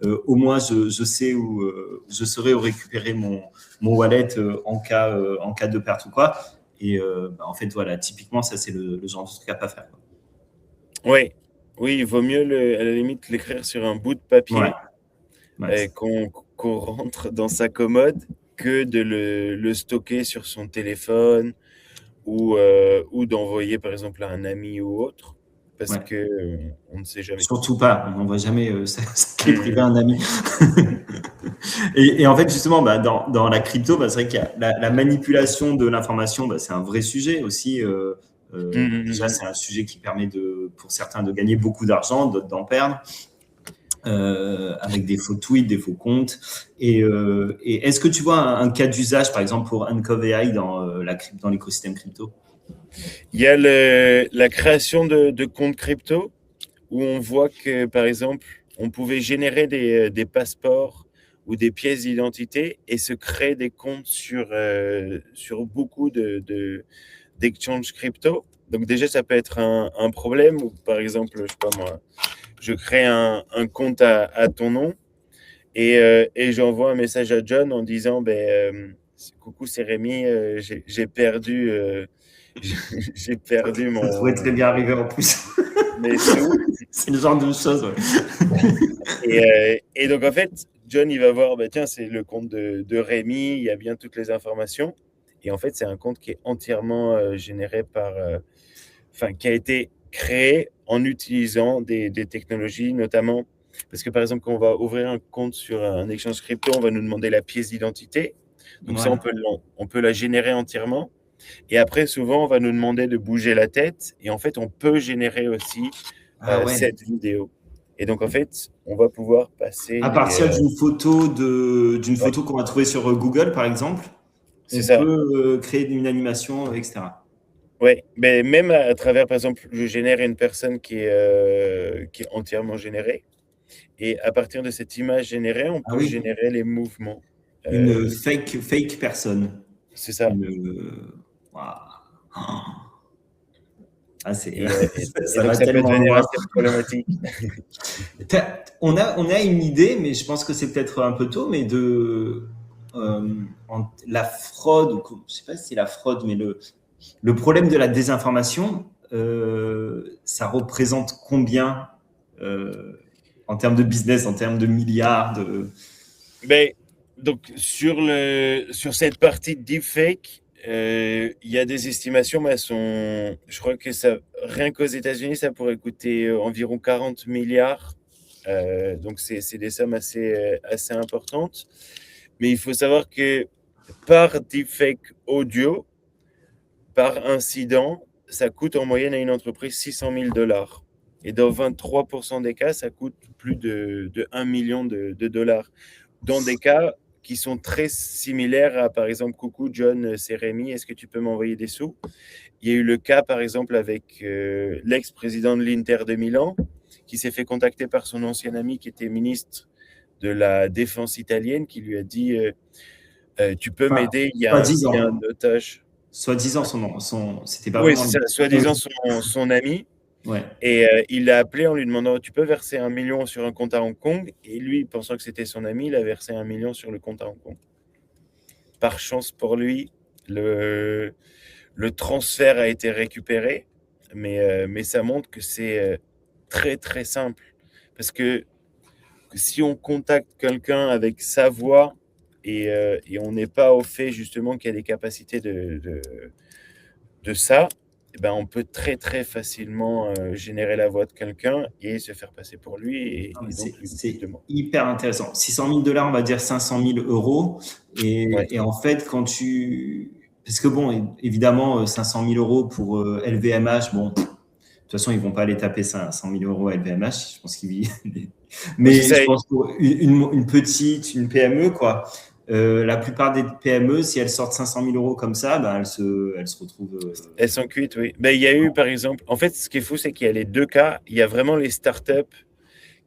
au moins je sais où je saurai où récupérer mon wallet en cas de perte ou quoi. Et en fait voilà, typiquement ça c'est le genre de truc à pas faire, quoi. Oui, il vaut mieux à la limite l'écrire sur un bout de papier qu'on rentre dans sa commode que de le stocker sur son téléphone ou d'envoyer par exemple à un ami ou autre, parce que on ne sait jamais. Surtout pas, on n'envoie jamais ça clé privée à un ami. et en fait justement, dans la crypto, c'est vrai qu'il y a la manipulation de l'information, c'est un vrai sujet aussi. Déjà, c'est un sujet qui permet pour certains de gagner beaucoup d'argent, d'autres d'en perdre. Avec des faux tweets, des faux comptes. Et est-ce que tu vois un cas d'usage, par exemple, pour Uncover AI dans l'écosystème crypto? Il y a la création de comptes crypto où on voit que, par exemple, on pouvait générer des passeports ou des pièces d'identité et se créer des comptes sur beaucoup d'exchanges crypto. Donc déjà, ça peut être un problème où, par exemple, je sais pas moi, je crée un compte à ton nom et j'envoie un message à John en disant, coucou, c'est Rémi, j'ai perdu, j'ai perdu Ça pourrait très bien arriver en plus. mes sous. C'est le genre de choses, ouais. Et donc, en fait, John, il va voir, bah, tiens, c'est le compte de Rémi, il y a bien toutes les informations. Et en fait, c'est un compte qui est entièrement généré enfin, qui a été créé en utilisant des technologies, notamment, parce que par exemple, quand on va ouvrir un compte sur un échange crypto, on va nous demander la pièce d'identité. Donc, ça, Ouais. on peut la générer entièrement. Et après, souvent, on va nous demander de bouger la tête. Et en fait, on peut générer aussi Ah ouais. cette vidéo. Et donc, en fait, on va pouvoir passer À partir d'une ouais, photo qu'on va trouver sur Google, par exemple, c'est on ça. peut créer une animation, etc. Ouais, mais même à travers, par exemple, je génère une personne qui est entièrement générée. Et à partir de cette image générée, on Ah peut oui, générer les mouvements. une C'est fake personne. c'est ça. Waouh. Ah, Et ça donc, va ça peut tellement devenir loin. assez problématique. On a une idée, mais je pense que c'est peut-être un peu tôt, mais la fraude, ou je sais pas si c'est la fraude, mais le problème de la désinformation, ça représente combien euh, en termes de business, en termes de milliards de... Ben, donc, sur cette partie de deepfake, il y a des estimations, mais je crois que ça, rien qu'aux États-Unis, ça pourrait coûter environ 40 milliards. Donc, c'est des sommes assez importantes. Mais il faut savoir que par deepfake audio, par incident, ça coûte en moyenne à une entreprise 600 000 dollars. Et dans 23% des cas, ça coûte plus de 1 million de dollars. Dans des cas qui sont très similaires à, par exemple, coucou John, c'est Rémi, est-ce que tu peux m'envoyer des sous? Il y a eu le cas, par exemple, avec l'ex-président de l'Inter de Milan, qui s'est fait contacter par son ancien ami qui était ministre de la Défense italienne, qui lui a dit tu peux Enfin, m'aider, il y a un soi-disant, otage. soi-disant, c'était pas Oui, vraiment... c'est ça, soi-disant son ami. Ouais. Et il l'a appelé en lui demandant tu peux verser 1 million sur un compte à Hong Kong? Et lui, pensant que c'était son ami, il a versé 1 million sur le compte à Hong Kong. Par chance pour lui, le, le transfert a été récupéré, mais ça montre que c'est très très simple. Parce que si on contacte quelqu'un avec sa voix et on n'est pas au fait justement qu'il y a des capacités de ça, eh ben on peut très très facilement générer la voix de quelqu'un et se faire passer pour lui Non, mais et donc lui c'est demander. hyper intéressant. 600 000 dollars, on va dire 500 000 euros. Ouais, Et en fait, quand tu. Parce que bon, évidemment, 500 000 euros pour LVMH, bon, de toute façon, ils vont pas aller taper 500 000 euros à LVMH. Je pense qu'ils vivent. ouais c'est Mais ça. je pense pour une PME, quoi. La plupart des PME, si elles sortent 500 000 euros comme ça, ben elles se retrouvent. Elles sont cuites, oui. Ben, il y a eu, par exemple, en fait, ce qui est fou, c'est qu'il y a les deux cas. Il y a vraiment les startups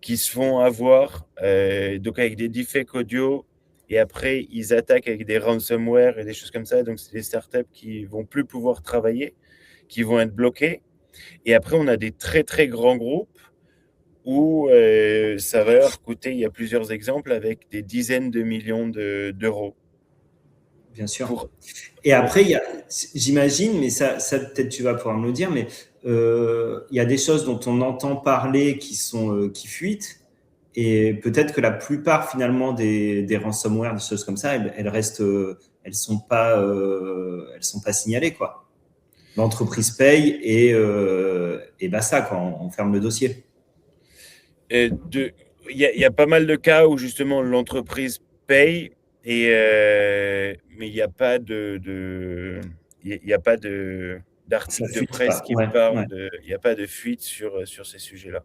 qui se font avoir, donc avec des deepfakes audio, et après, ils attaquent avec des ransomware et des choses comme ça. Donc, c'est des startups qui vont plus pouvoir travailler, qui vont être bloquées. Et après, on a des très, très grands groupes où ça va leur coûter, il y a plusieurs exemples, avec des dizaines de millions d'euros. Bien sûr. Pour... Et Ouais. après, j'imagine, mais ça peut-être tu vas pouvoir me le dire, mais il y a des choses dont on entend parler qui fuitent, et peut-être que la plupart finalement des ransomware, des choses comme ça, elles restent, elles sont pas signalées quoi. L'entreprise paye et basta quoi, on ferme le dossier. Et il y a pas mal de cas où justement l'entreprise paye, mais il n'y a pas il y a pas Ça d'article de fuite presse pas. qui Ouais, parle ouais. il n'y a pas de fuite sur ces sujets-là.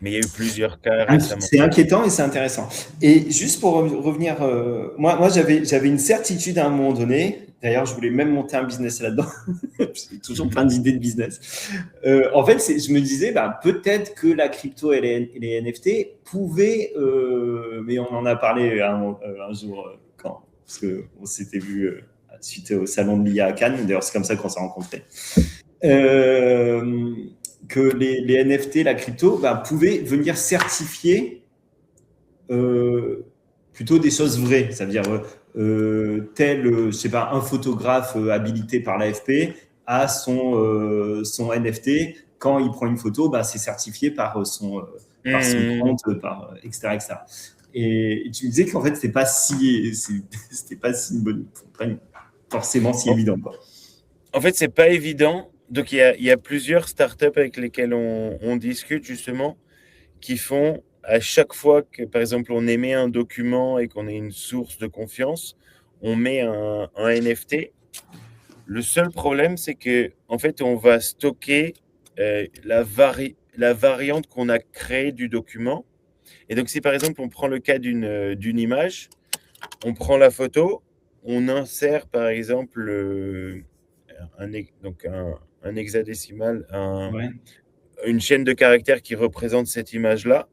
Mais il y a eu plusieurs cas récemment. C'est inquiétant et c'est intéressant. Et juste pour revenir, moi j'avais une certitude à un moment donné. D'ailleurs, je voulais même monter un business là-dedans. J'ai toujours plein d'idées de business. En fait, je me disais, bah, peut-être que la crypto et les NFT pouvaient, mais on en a parlé un jour parce qu'on s'était vu suite au salon de l'IA à Cannes. D'ailleurs, c'est comme ça qu'on s'est rencontrés. Euh, que les NFT, la crypto, bah, pouvaient venir certifier plutôt des choses vraies. Ça veut dire je sais pas, un photographe habilité par l'AFP a son NFT. Quand il prend une photo, bah, c'est certifié par son compte, etc., etc. Et tu me disais qu'en fait, c'était pas si pas forcément si En, évident, quoi. en fait, c'est pas évident. Donc, il y a plusieurs startups avec lesquelles on discute justement qui font à chaque fois que, par exemple, on émet un document et qu'on ait une source de confiance, on met un NFT. Le seul problème, c'est que en fait, on va stocker la variante qu'on a créée du document. Et donc, si par exemple, on prend le cas d'une image, on prend la photo, on insère par exemple un hexadécimal, Ouais. une chaîne de caractères qui représente cette image-là.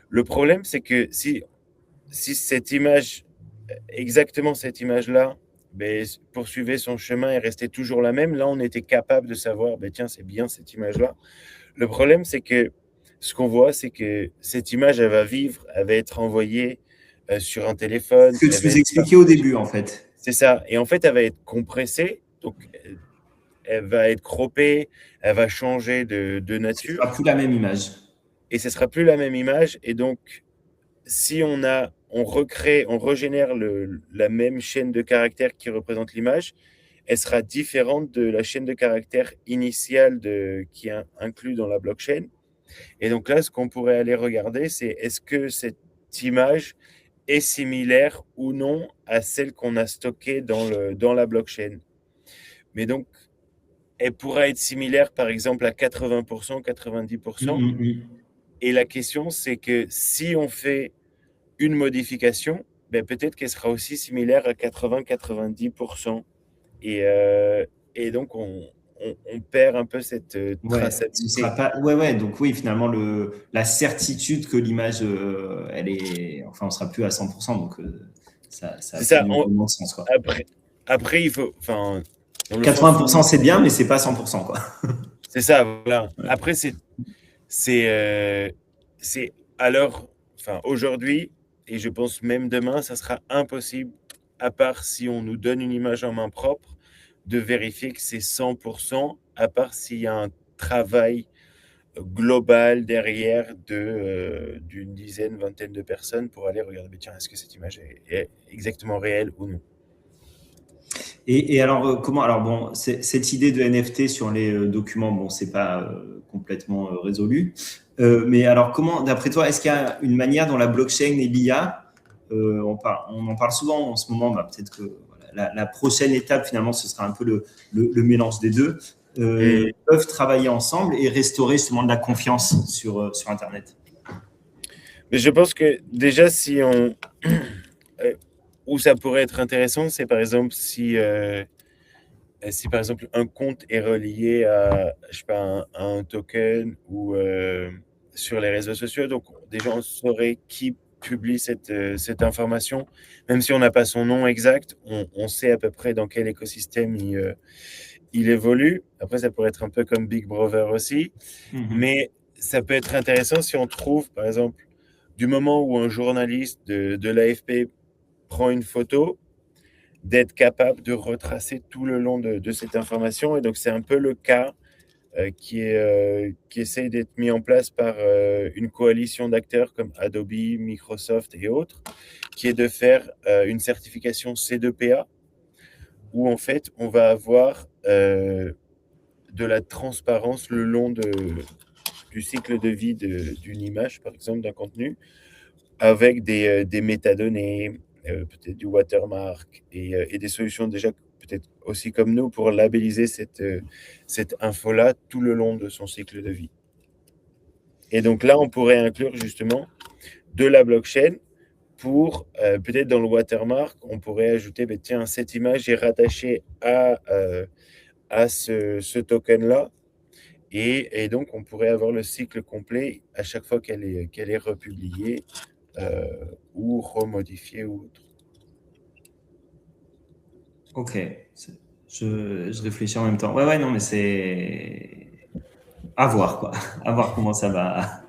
Le problème, c'est que si cette image, exactement cette image-là, ben, poursuivait son chemin et restait toujours la même, là, on était capable de savoir, ben, tiens, c'est bien cette image-là. Le problème, c'est que ce qu'on voit, c'est que cette image, elle va vivre, elle va être envoyée sur un téléphone, Ce que elle tu va nous être expliquais au début, en fait. c'est ça. Et en fait, elle va être compressée, donc elle va être croppée, elle va changer de Ce sera nature, plus la même image. et ce sera plus la même image. Et donc, si on recrée, on régénère la même chaîne de caractères qui représente l'image, elle sera différente de la chaîne de caractères initiale qui est inclus dans la blockchain. Et donc là, ce qu'on pourrait aller regarder, c'est est-ce que cette image est similaire ou non à celle qu'on a stockée dans la blockchain. Mais donc, elle pourra être similaire, par exemple, à 80%, 90%. Et la question, c'est que si on fait une modification, ben peut-être qu'elle sera aussi similaire à 80-90%. Et donc, on perd un peu cette Ouais, ce sera traçabilité. pas. Ouais, ouais. Donc oui, finalement, la certitude que l'image, elle est. Enfin, on sera plus à 100%. Donc ça a C'est plus ça. vraiment de sens, quoi. Après, il faut, enfin, dans le sens 80%, où, c'est bien, mais c'est pas 100%, quoi. c'est ça, voilà. Ouais. Après, c'est, euh, c'est alors, enfin, aujourd'hui, et je pense même demain, ça sera impossible, à part si on nous donne une image en main propre, de vérifier que c'est 100%, à part s'il y a un travail global derrière d'une dizaine, vingtaine de personnes pour aller regarder, mais tiens, est-ce que cette image est exactement réelle ou non? Et alors, comment. Alors, bon, cette idée de NFT sur les documents, bon, c'est pas complètement résolu. Mais alors, comment, d'après toi, est-ce qu'il y a une manière dont la blockchain et l'IA, on en parle souvent en ce moment, bah, peut-être que voilà, la prochaine étape, finalement, ce sera un peu le mélange des deux, Hum, peuvent travailler ensemble et restaurer justement de la confiance sur Internet. Mais je pense que déjà, si on, où ça pourrait être intéressant, c'est par exemple si par exemple un compte est relié à, je sais pas, à un token ou sur les réseaux sociaux, donc déjà on saurait qui publie cette information, même si on n'a pas son nom exact, on sait à peu près dans quel écosystème il évolue. Après, ça pourrait être un peu comme Big Brother aussi, Mhm. mais ça peut être intéressant si on trouve, par exemple, du moment où un journaliste de l'AFP prend une photo, d'être capable de retracer tout le long de cette information. Et donc, c'est un peu le cas qui essaye d'être mis en place par une coalition d'acteurs comme Adobe, Microsoft et autres, qui est de faire une certification C2PA, où en fait, on va avoir de la transparence le long du cycle de vie d'une image, par exemple, d'un contenu, avec des métadonnées, peut-être du watermark et des solutions déjà peut-être aussi comme nous pour labelliser cette info-là tout le long de son cycle de vie. Et donc là, on pourrait inclure justement de la blockchain pour peut-être dans le watermark, on pourrait ajouter, tiens, cette image est rattachée à ce token-là. Et donc, on pourrait avoir le cycle complet à chaque fois qu'elle est republiée ou remodifiée ou autre. Ok, je réfléchis en même temps. Ouais, non, mais c'est à voir, quoi. À voir comment ça va,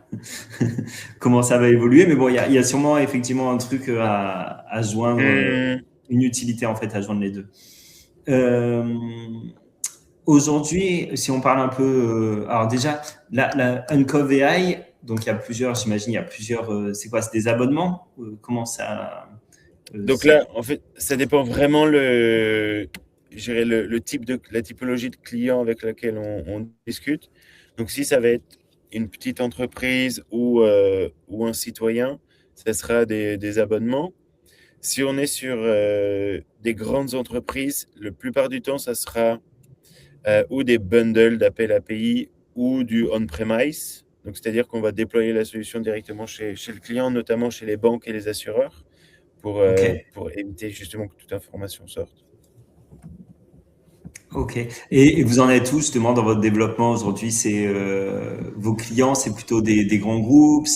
comment ça va évoluer. Mais bon, il y a sûrement effectivement un truc à joindre, une utilité en fait à joindre les deux. Aujourd'hui, si on parle un peu, alors déjà, la Uncov AI, donc il y a plusieurs, j'imagine, il y a plusieurs, c'est quoi, c'est des abonnements? Comment ça, Donc là, en fait, ça dépend vraiment je dirais le type la typologie de client avec laquelle on discute. Donc si ça va être une petite entreprise ou un citoyen, ça sera des abonnements. Si on est sur des grandes entreprises, la plupart du temps, ça sera ou des bundles d'appels API ou du on-premise. Donc, c'est-à-dire qu'on va déployer la solution directement chez le client, notamment chez les banques et les assureurs, Ok, pour éviter justement que toute information sorte. ok. Et vous en êtes où justement dans votre développement aujourd'hui? C'est vos clients, c'est plutôt des grands groupes.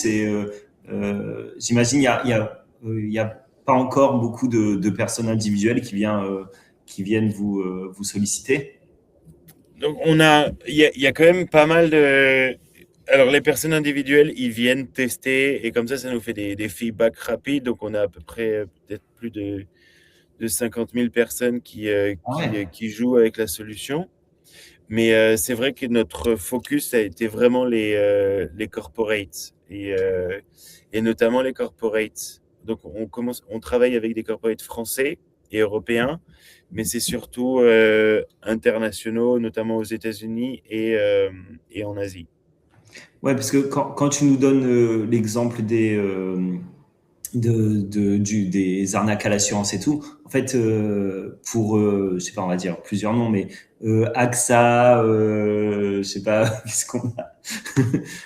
J'imagine il y a pas encore beaucoup de personnes individuelles qui viennent vous solliciter. Donc, il y a quand même pas mal de. Alors, les personnes individuelles, ils viennent tester et comme ça nous fait des feedbacks rapides. Donc, on a à peu près peut-être plus de 50 000 personnes Ah ouais. qui jouent avec la solution. Mais c'est vrai que notre focus a été vraiment les corporates et notamment les corporates. Donc, on travaille avec des corporates français et européens, mais c'est surtout internationaux, notamment aux États-Unis et en Asie. Ouais, parce que quand tu nous donnes l'exemple des arnaques à l'assurance et tout, en fait, pour, je sais pas, on va dire plusieurs noms, mais AXA, je sais pas, qu'est-ce qu'on a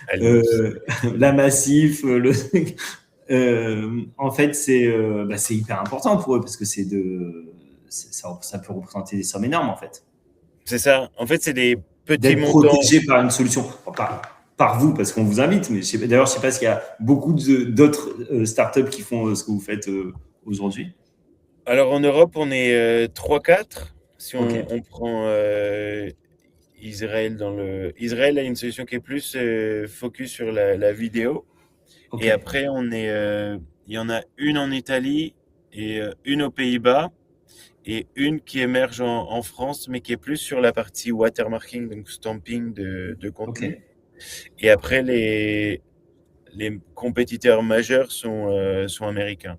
Alliance. euh, la Massif, en fait, c'est hyper important pour eux parce que ça peut représenter des sommes énormes, en fait. C'est ça. En fait, c'est des petits D'être montants. protégé par une solution, par vous, parce qu'on vous invite, mais d'ailleurs, je sais pas s'il y a beaucoup d'autres startups qui font ce que vous faites aujourd'hui. Alors en Europe, on est 3-4. Si Ok, on prend Israël Israël a une solution qui est plus focus sur la vidéo. ok, Et après, il y en a une en Italie et une aux Pays-Bas et une qui émerge en France, mais qui est plus sur la partie watermarking, donc stamping de ok, contenu. Et après, les compétiteurs majeurs sont américains.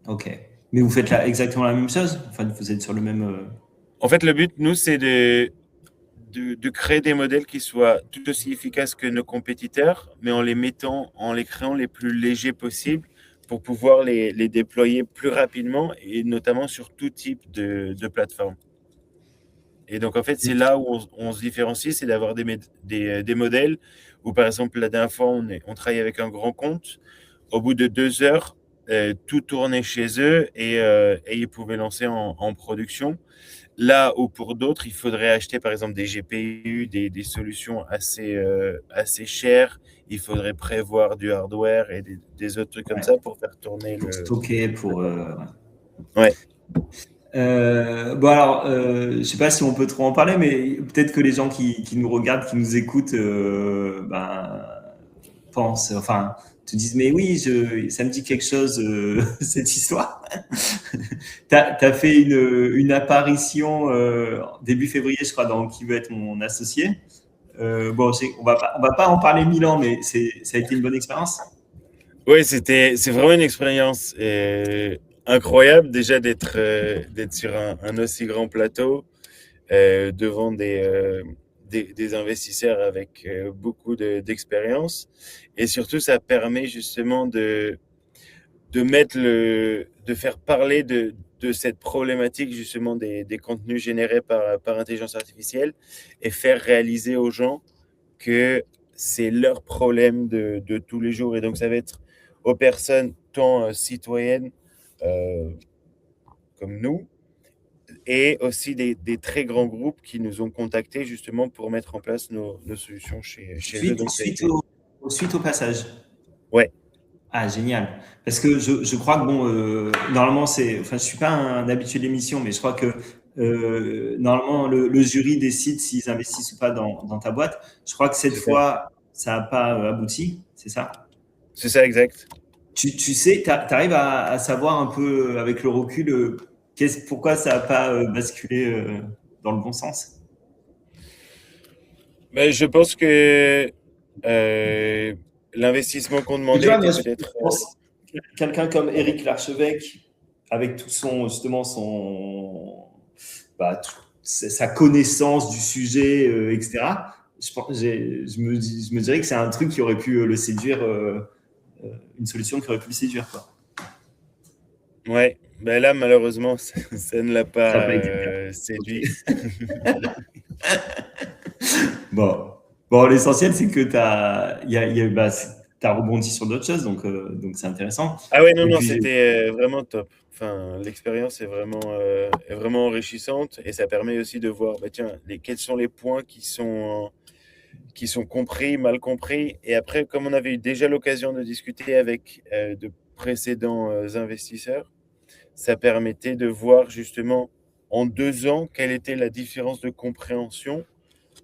ok. Mais vous faites là exactement la même chose? Enfin, vous êtes sur le même. En fait, le but, nous, c'est de créer des modèles qui soient tout aussi efficaces que nos compétiteurs, mais en les créant les plus légers possibles pour pouvoir les déployer plus rapidement et notamment sur tout type de plateforme. Et donc, en fait, c'est là où on se différencie, c'est d'avoir des modèles où, par exemple, la dernière fois, on travaille avec un grand compte. Au bout de 2 heures, tout tournait chez eux et ils pouvaient lancer en production. Là où pour d'autres, il faudrait acheter par exemple des GPU, des solutions assez chères. Il faudrait prévoir du hardware et des autres trucs comme Ouais, ça pour faire tourner pour stocker, pour. Ouais. Bon alors, je sais pas si on peut trop en parler, mais peut-être que les gens qui nous regardent, qui nous écoutent, pensent, enfin, te disent, mais oui, ça me dit quelque chose, cette histoire. T'as fait une apparition début février, je crois, dans Qui veut être mon associé. Bon, on va pas en parler 1000 ans, mais ça a été une bonne expérience. Ouais, c'est vraiment une expérience incroyable déjà d'être sur un aussi grand plateau devant des investisseurs avec beaucoup d'expérience. Et surtout, ça permet justement de faire parler de cette problématique justement des contenus générés par intelligence artificielle et faire réaliser aux gens que c'est leur problème de tous les jours. Et donc, ça va être aux personnes tant citoyennes comme nous, et aussi des très grands groupes qui nous ont contactés justement pour mettre en place nos solutions chez eux. Donc, ça a été... Suite au passage. Ouais. Ah, génial. Parce que je crois que, bon, normalement, enfin, je suis pas un habitué de l'émission, mais je crois que normalement, le jury décide s'ils investissent ou pas dans ta boîte. Je crois que cette fois, ça n'a pas abouti, c'est ça? C'est ça, exact. Tu sais, tu arrives à savoir un peu avec le recul pourquoi ça n'a pas basculé dans le bon sens? Ben, je pense que l'investissement qu'on demandait était peut-être... Je pense quelqu'un comme Éric Larchevêque, avec tout justement sa connaissance du sujet, etc. Je me dirais que c'est un truc qui aurait pu le séduire, une solution qui aurait pu le séduire, quoi. Ouais, ben là, malheureusement, ça ne l'a pas Ça n'a pas été le cas. séduit. Bon, l'essentiel, c'est que tu as rebondi sur d'autres choses, donc c'est intéressant. Ah ouais, non, Et non, puis, c'était vraiment top. Enfin, l'expérience est vraiment enrichissante, et ça permet aussi de voir, bah, tiens, quels sont les points qui sont compris, mal compris. Et après, comme on avait eu déjà l'occasion de discuter avec de précédents investisseurs, ça permettait de voir justement en 2 ans quelle était la différence de compréhension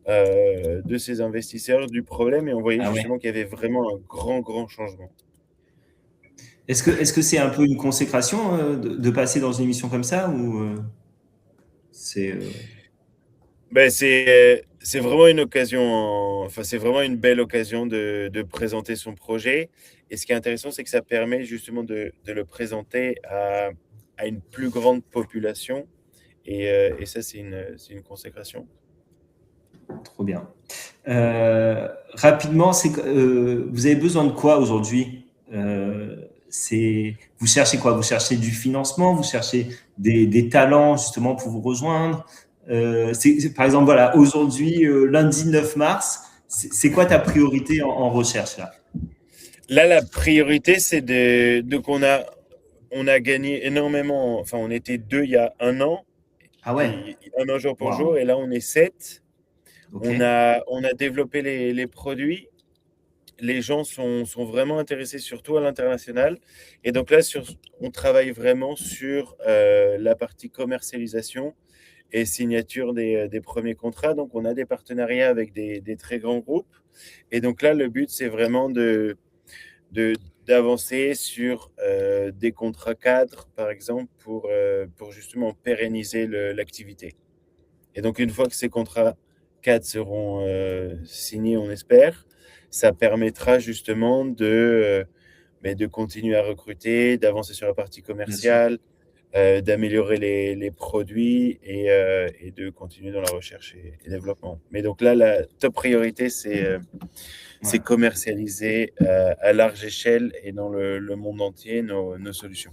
de ces investisseurs du problème, et on voyait justement qu'il y avait vraiment un grand changement. Est-ce que c'est un peu une consécration de passer dans une émission comme ça, ou c'est Ben, c'est vraiment une occasion, enfin c'est vraiment une belle occasion de présenter son projet. Et ce qui est intéressant, c'est que ça permet justement de le présenter à une plus grande population. Et ça, c'est une consécration. Trop bien. Rapidement, vous avez besoin de quoi aujourd'hui? Vous cherchez quoi? Vous cherchez du financement? Vous cherchez des talents justement pour vous rejoindre? Par exemple, voilà, aujourd'hui, lundi 9 mars, c'est quoi ta priorité en recherche là? Là, la priorité, c'est on a gagné énormément. Enfin, on était 2 il y a 1 an. Ah ouais. 1 an jour pour Wow. jour, et là, on est 7. Okay. On a développé les produits. Les gens sont vraiment intéressés, surtout à l'international. Et donc là, on travaille vraiment sur la partie commercialisation et signature des premiers contrats. Donc, on a des partenariats avec des très grands groupes. Et donc là, le but, c'est vraiment d'avancer sur des contrats cadres, par exemple, pour justement pérenniser l'activité. Et donc, une fois que ces contrats cadres seront signés, on espère, ça permettra justement de continuer à recruter, d'avancer sur la partie commerciale, d'améliorer les produits et de continuer dans la recherche et développement. Mais donc là, la top priorité, c'est commercialiser à large échelle et dans le monde entier nos solutions.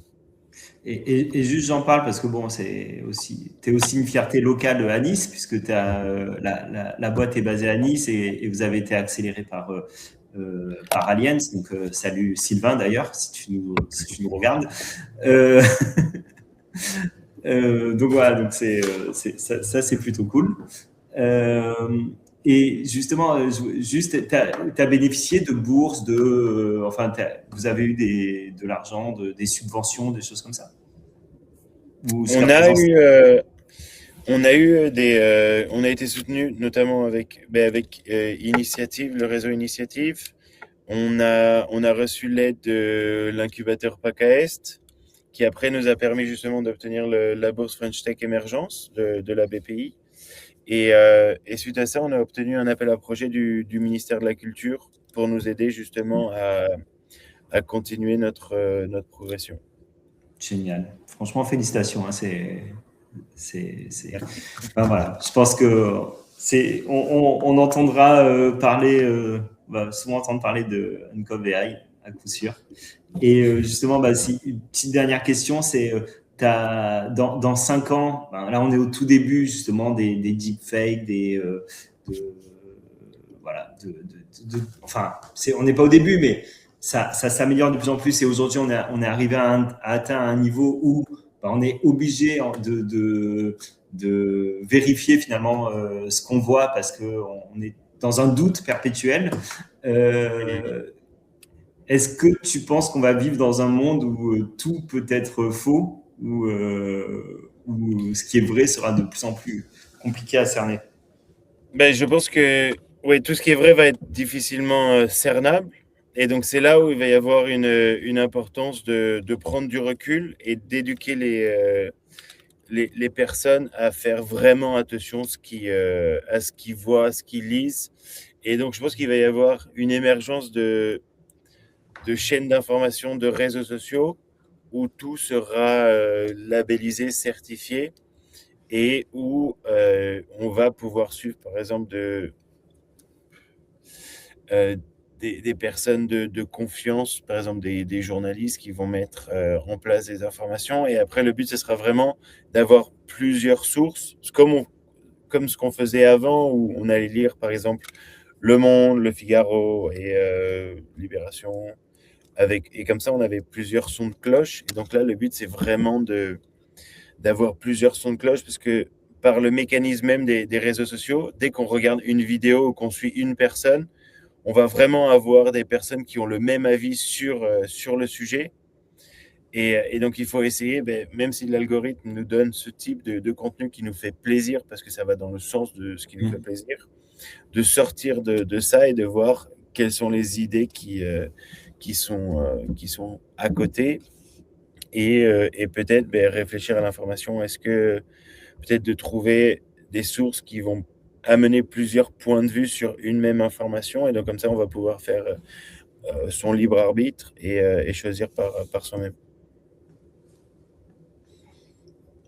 Et juste, j'en parle parce que bon, t'es aussi une fierté locale à Nice, puisque la boîte est basée à Nice et vous avez été accéléré par Allianz. Donc, salut Sylvain d'ailleurs, si tu nous regardes. Donc voilà, donc ça c'est plutôt cool. Et justement, tu as bénéficié de bourses, vous avez eu de l'argent, des subventions, des choses comme ça? On a été soutenu notamment avec Initiative, le réseau Initiative. On a reçu l'aide de l'incubateur PACA Est, qui après nous a permis justement d'obtenir la bourse French Tech Emergence de la BPI. Et suite à ça, on a obtenu un appel à projet du ministère de la Culture pour nous aider justement à continuer notre progression. Génial. Franchement, félicitations. Hein, voilà. Je pense que on entendra parler, souvent entendre parler de NCOVI à coup sûr. Et justement, une petite dernière question, c'est dans 5 ans, là on est au tout début justement des deepfakes, voilà, enfin, on n'est pas au début, mais ça s'améliore de plus en plus. Et aujourd'hui, on est arrivé à atteindre un niveau où on est obligé de vérifier finalement ce qu'on voit parce qu'on est dans un doute perpétuel. Est-ce que tu penses qu'on va vivre dans un monde où tout peut être faux, où ce qui est vrai sera de plus en plus compliqué à cerner? Je pense que tout ce qui est vrai va être difficilement cernable. Et donc, c'est là où il va y avoir une importance de prendre du recul et d'éduquer les personnes à faire vraiment attention à ce qu'ils voient, à ce qu'ils lisent. Et donc, je pense qu'il va y avoir une émergence de chaînes d'information, de réseaux sociaux où tout sera labellisé, certifié et où on va pouvoir suivre, par exemple, des personnes de confiance, par exemple des journalistes qui vont mettre en place des informations. Et après, le but, ce sera vraiment d'avoir plusieurs sources, comme ce qu'on faisait avant, où on allait lire, par exemple, Le Monde, Le Figaro et Libération. Et comme ça, on avait plusieurs sons de cloche. Et donc là, le but, c'est vraiment d'avoir plusieurs sons de cloche, parce que par le mécanisme même des réseaux sociaux, dès qu'on regarde une vidéo ou qu'on suit une personne, on va vraiment avoir des personnes qui ont le même avis sur le sujet. Et donc, il faut essayer, même si l'algorithme nous donne ce type de contenu qui nous fait plaisir, parce que ça va dans le sens de ce qui nous fait plaisir, de sortir de ça et de voir quelles sont les idées qui sont à côté. Et peut-être réfléchir à l'information. Est-ce que peut-être de trouver des sources qui vont amener plusieurs points de vue sur une même information, et donc comme ça on va pouvoir faire son libre arbitre et choisir par soi-même.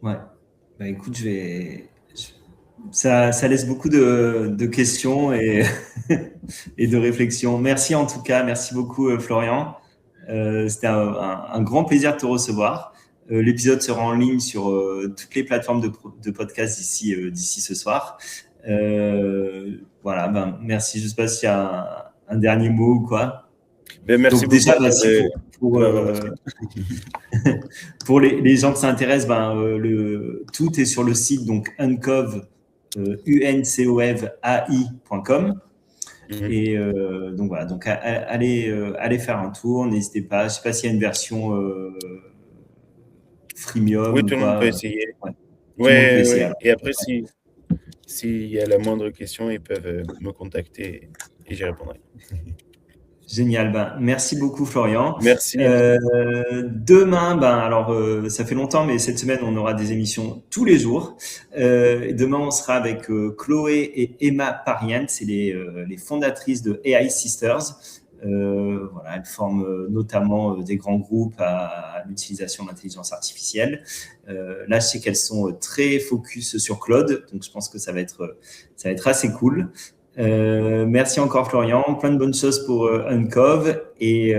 Ouais, écoute, ça laisse beaucoup de questions et de réflexions. Merci en tout cas, merci beaucoup Florian. C'était un grand plaisir de te recevoir. L'épisode sera en ligne sur toutes les plateformes de podcast d'ici ce soir. Voilà, merci. Je ne sais pas s'il y a un dernier mot ou quoi. Merci donc déjà, beaucoup. Pour les gens qui s'intéressent, tout est sur le site, donc uncov, uncovai.com. Et donc voilà, donc allez faire un tour, n'hésitez pas. Je ne sais pas s'il y a une version freemium. Oui, tout le monde peut essayer. Et après, s'il y a la moindre question, ils peuvent me contacter et j'y répondrai. Génial, merci beaucoup Florian. Merci. Demain, alors ça fait longtemps, mais cette semaine on aura des émissions tous les jours. Demain on sera avec Chloé et Emma Parian, c'est les fondatrices de AI Sisters. Voilà, elles forment notamment des grands groupes à l'utilisation de l'intelligence artificielle. Là, je sais qu'elles sont très focus sur Claude, donc je pense que ça va être assez cool. Merci encore Florian, plein de bonnes choses pour Uncov et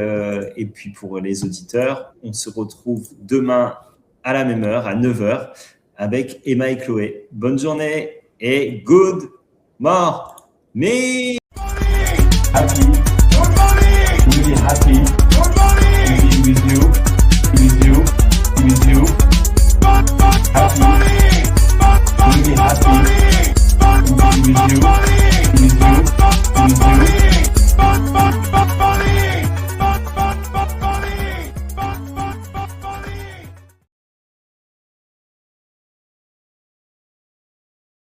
puis pour les auditeurs, on se retrouve demain à la même heure, à 9h avec Emma et Chloé. Bonne journée et good morning.